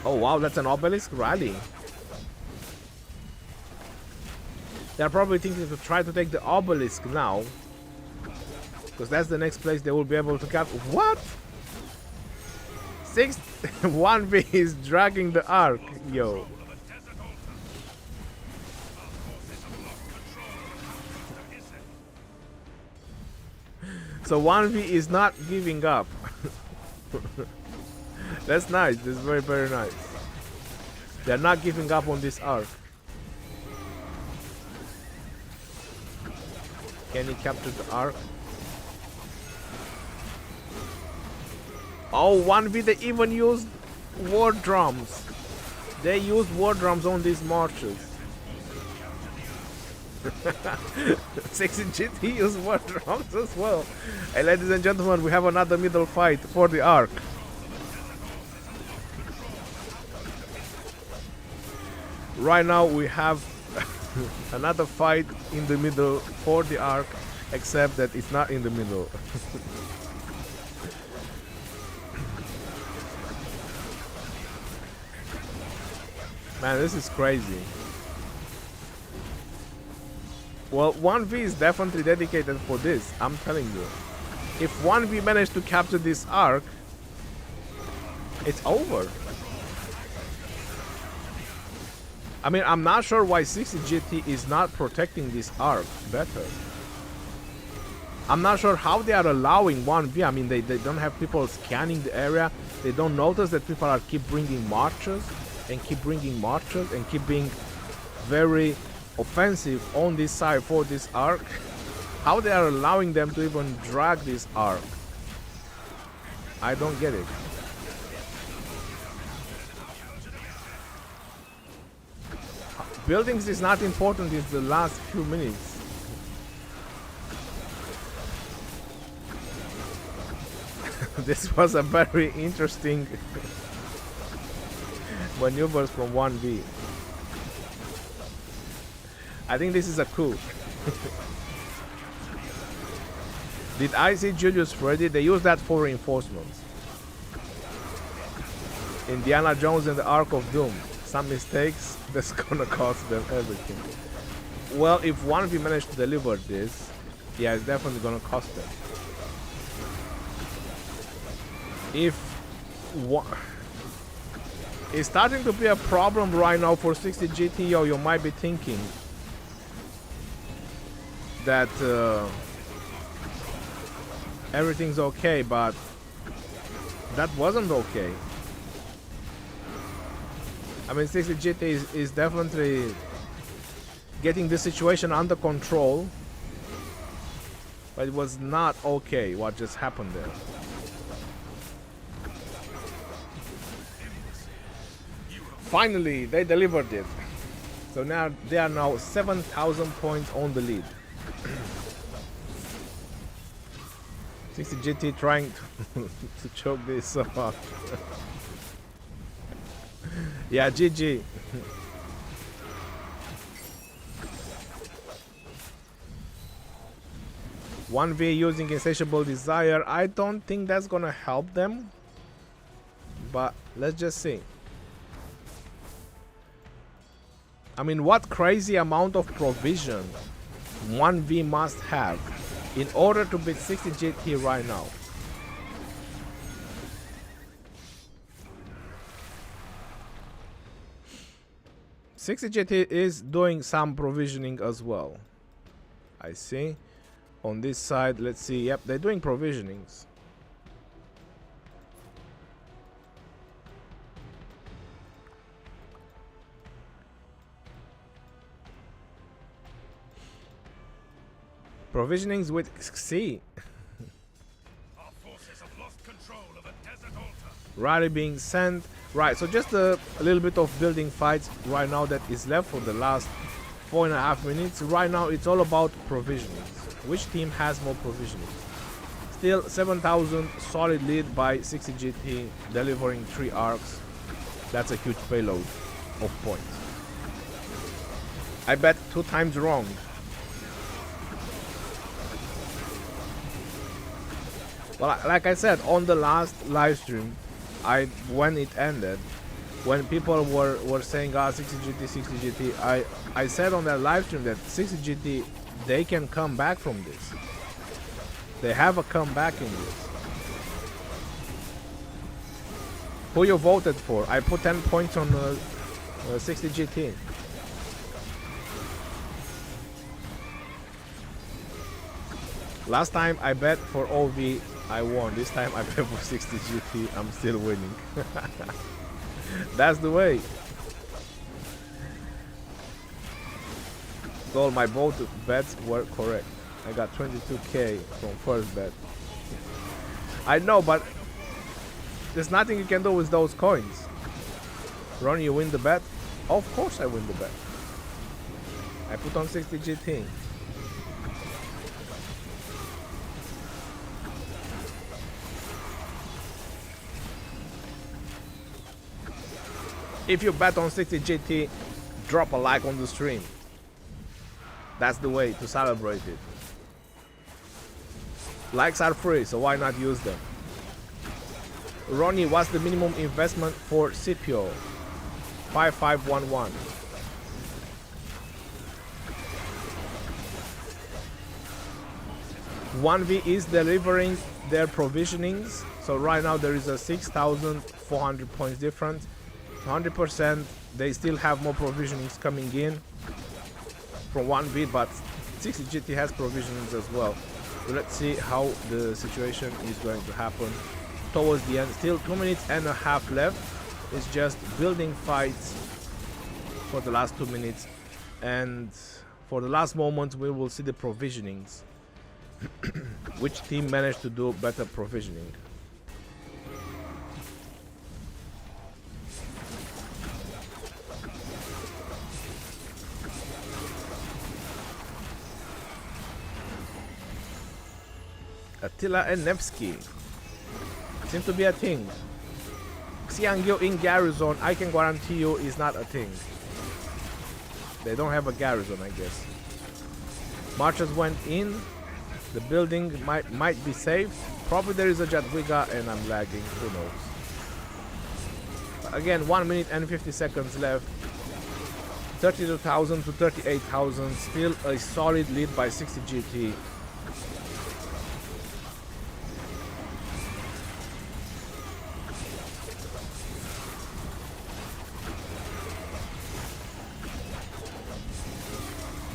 Oh wow, that's an obelisk rally. They're probably thinking to try to take the obelisk now, because that's the next place they will be able to capture. What? 1V is dragging the arc, yo. So 1V is not giving up. That's nice. That's very, very nice. They're not giving up on this arc. Can he capture the arc? Oh, 1V, they even used war drums. They used war drums on these marches. 60 GT used war drums as well. Hey, ladies and gentlemen, we have another middle fight for the arc. Right now we have another fight in the middle for the arc, except that it's not in the middle. Man, this is crazy. Well, 1V is definitely dedicated for this, I'm telling you. If 1V managed to capture this arc, it's over. I mean, I'm not sure why 60 GT is not protecting this arc better. I'm not sure how they are allowing 1V. I mean, they don't have people scanning the area. They don't notice that people are keep bringing marchers and keep bringing marchers and keep being very offensive on this side for this arc. How they are allowing them to even drag this arc, I don't get it. Buildings is not important in the last few minutes. This was a very interesting maneuvers from 1v. I think this is a coup. Did I see Julius ready? They use that for reinforcements. Indiana Jones and the Ark of Doom. Some mistakes, that's gonna cost them everything. Well, if 1v managed to deliver this, yeah, it's definitely gonna cost them. If one, it's starting to be a problem right now for 60 GTO, you might be thinking that everything's okay, but that wasn't okay. I mean, 60 GT is definitely getting the situation under control, but it was not okay what just happened there. Finally, they delivered it. So now they are now 7,000 points on the lead. 60 GT trying to choke this off. Yeah, GG. 1v using Insatiable Desire. I don't think that's gonna help them, but let's just see. I mean, what crazy amount of provision 1v must have in order to beat 60 GT right now. GT is doing some provisioning as well. I see. On this side, let's see. Yep, they're doing provisionings. Provisionings with C. Our forces have lost control of a desert altar. Rally being sent. Right, so just a little bit of building fights right now that is left for the last 4.5 minutes. Right now it's all about provisionings. Which team has more provisioning? Still 7,000, solid lead by 60 GT, delivering 3 arcs. That's a huge payload of points. I bet 2 times wrong. Well, like I said on the last live stream, when it ended, when people were saying 60 GT, I said on that live stream that 60 GT, they can come back from this. They have a comeback in this. Who you voted for? I put 10 points on 60 GT. Last time I bet for OV, I won. This time I bet for 60 GT, I'm still winning. That's the way. So my both bets were correct. I got 22k from first bet. I know, but there's nothing you can do with those coins. Ron, you win the bet? Of course I win the bet. I put on 60 GT. If you bet on 60 GT, drop a like on the stream. That's the way to celebrate it. Likes are free, so why not use them? Ronnie, what's the minimum investment for CPO? 5511. V is delivering their provisionings, so right now there is a 6,400 points difference. 100%, they still have more provisionings coming in from 1v, but 60 GT has provisionings as well. So let's see how the situation is going to happen towards the end. Still 2.5 minutes left. It's just building fights for the last 2 minutes, and for the last moment we will see the provisionings. Which team managed to do better provisioning? Attila and Nevsky seem to be a thing. Xiangyu in garrison, I can guarantee you, is not a thing. They don't have a garrison, I guess. Marchers went in. The building might be saved. Probably there is a Jadwiga and I'm lagging. Who knows? But again, 1 minute and 50 seconds left. 32,000 to 38,000. Still a solid lead by 60 GT.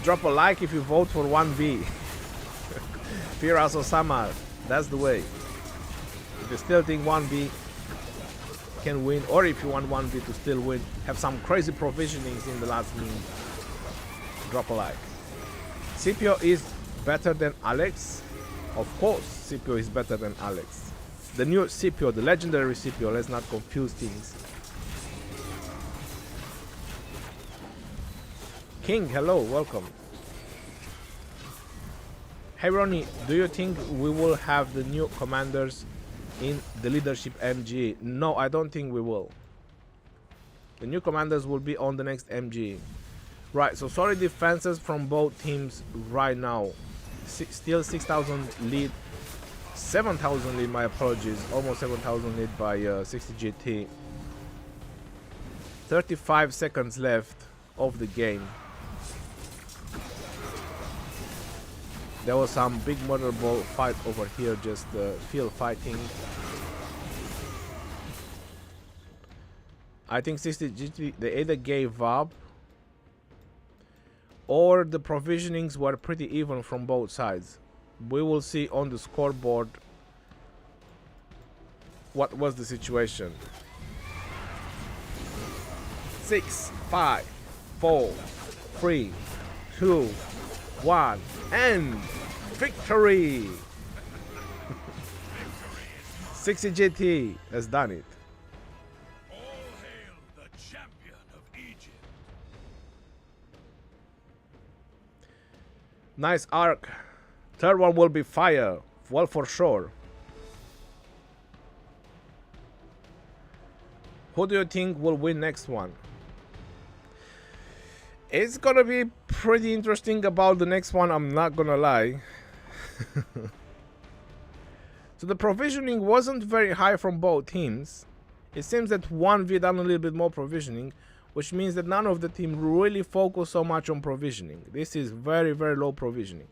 Drop a like if you vote for 1v. Firas Osama, that's the way. If you still think 1v can win, or if you want 1v to still win, have some crazy provisionings in the last minute, drop a like. Scipio is better than Alex? Of course, Scipio is better than Alex. The new Scipio, the legendary Scipio, let's not confuse things. King, hello, welcome. Hey Ronnie, do you think we will have the new commanders in the leadership MG? No, I don't think we will. The new commanders will be on the next MG. Right, so solid defenses from both teams right now. Still 6,000 lead. 7,000 lead, my apologies. Almost 7,000 lead by 60 GT. 35 seconds left of the game. There was some big mother ball fight over here, just field fighting. I think 60 GT, they either gave up or the provisionings were pretty even from both sides. We will see on the scoreboard what was the situation. 6, 5, 4, 3, 2, 1, and victory! 60 GT has done it. All hail the champion of Egypt. Nice arc. Third one will be fire. Well, for sure. Who do you think will win next one? It's gonna be pretty interesting about the next one, I'm not gonna lie. So the provisioning wasn't very high from both teams. It seems that 1v done a little bit more provisioning, which means that none of the team really focus so much on provisioning. This is very, very low provisioning.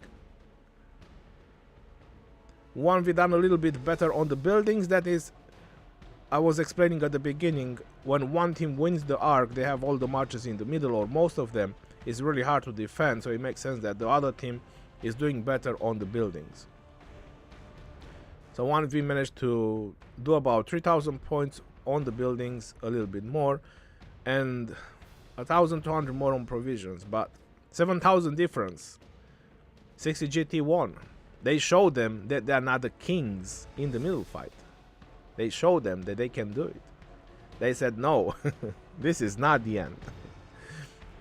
1v done a little bit better on the buildings. That is, I was explaining at the beginning, when one team wins the arc, they have all the marches in the middle, or most of them. It's really hard to defend, so it makes sense that the other team is doing better on the buildings. So 1v managed to do about 3,000 points on the buildings, a little bit more, and 1,200 more on provisions, but 7,000 difference. 60 GT won. They showed them that they are not the kings in the middle fight. They showed them that they can do it. They said, no, this is not the end.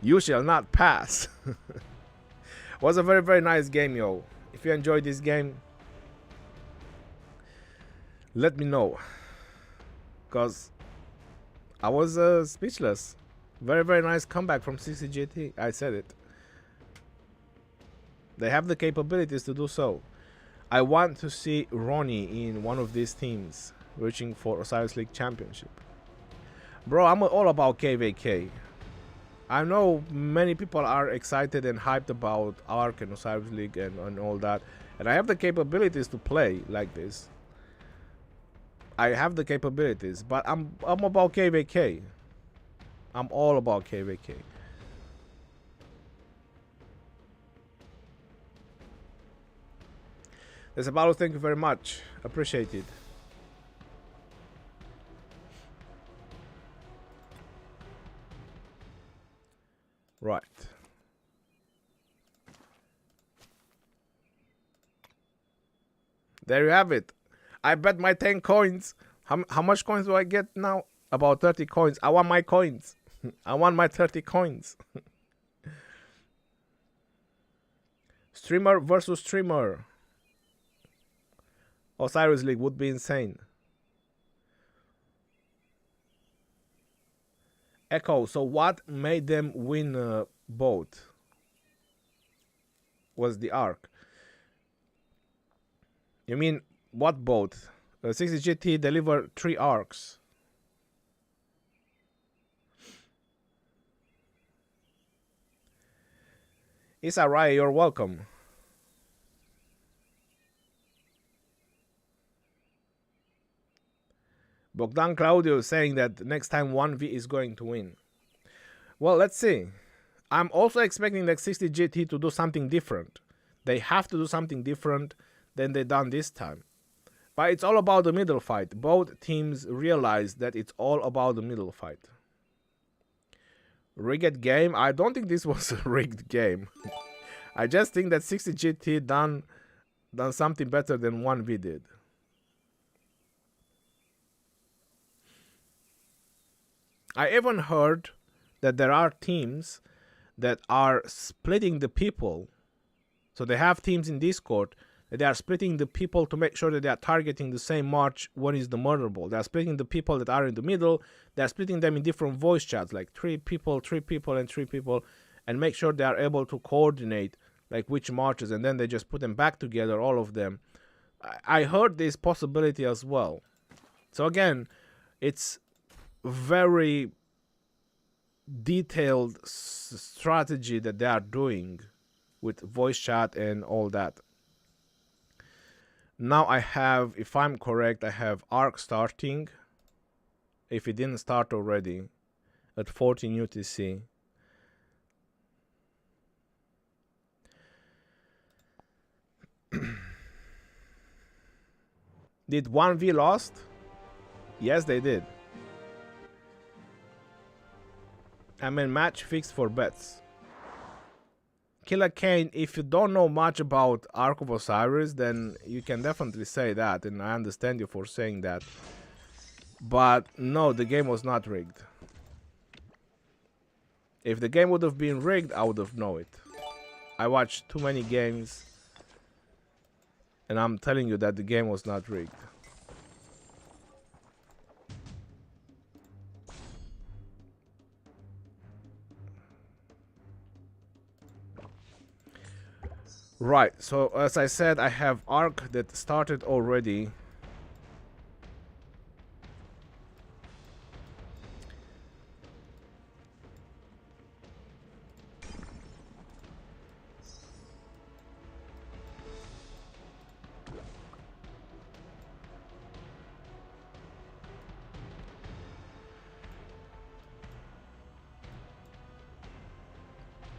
You shall not pass. Was a very, very nice game, yo. If you enjoyed this game, let me know. Because I was speechless. Very, very nice comeback from 60 GT. I said it. They have the capabilities to do so. I want to see Ronnie in one of these teams reaching for Osiris League Championship. Bro, I'm all about KVK. I know many people are excited and hyped about Ark and Osiris League and all that. And I have the capabilities to play like this. I have the capabilities, but I'm about KVK. I'm all about KVK. There's a battle, thank you very much. Appreciate it. Right. There you have it. I bet my 10 coins. How much coins do I get now? About 30 coins. I want my coins. I want my 30 coins. Streamer versus streamer. Osiris League would be insane. Echo, so what made them win both? Was the arc. You mean what both? 60 GT delivered 3 arcs. Osiris, you're welcome. Bogdan Claudio saying that next time 1v is going to win. Well, let's see. I'm also expecting that 60 GT to do something different. They have to do something different than they done this time. But it's all about the middle fight. Both teams realize that it's all about the middle fight. Rigged game? I don't think this was a rigged game. I just think that 60 GT done something better than 1v did. I even heard that there are teams that are splitting the people. So they have teams in Discord that they are splitting the people to make sure that they are targeting the same march when is the murder ball. They are splitting the people that are in the middle. They are splitting them in different voice chats, like 3 people, 3 people, and 3 people, and make sure they are able to coordinate like which marches, and then they just put them back together, all of them. I heard this possibility as well. So again, it's very detailed strategy that they are doing with voice chat and all that. Now I have, if I'm correct, I have arc starting, if it didn't start already, at 14 UTC. Did 1v lost? Yes, they did. I mean, match fixed for bets. Killer Kane, if you don't know much about Ark of Osiris, then you can definitely say that, and I understand you for saying that. But no, the game was not rigged. If the game would have been rigged, I would have known it. I watched too many games, and I'm telling you that the game was not rigged. Right, so as I said, I have arc that started already.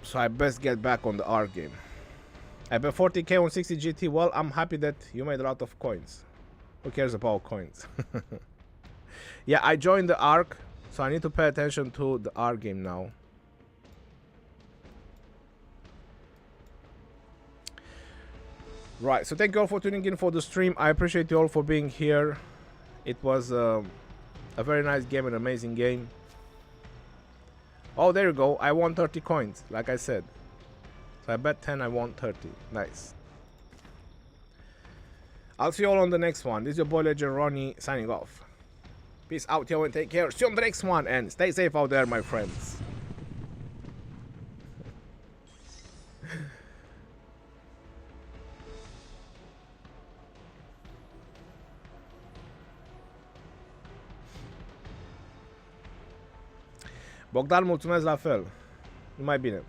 So I best get back on the arc game. I bet 40k on 60 GT. Well, I'm happy that you made a lot of coins. Who cares about coins? Yeah, I joined the arc, so I need to pay attention to the arc game now. Right, so thank you all for tuning in for the stream. I appreciate you all for being here. It was a very nice game, an amazing game. Oh, there you go. I won 30 coins, like I said. So I bet 10, I won 30. Nice. I'll see you all on the next one. This is your boy Legend Ronnie signing off. Peace out, yo, and take care. See you on the next one, and stay safe out there, my friends. Bogdan, mulțumesc la fel. Numai bine.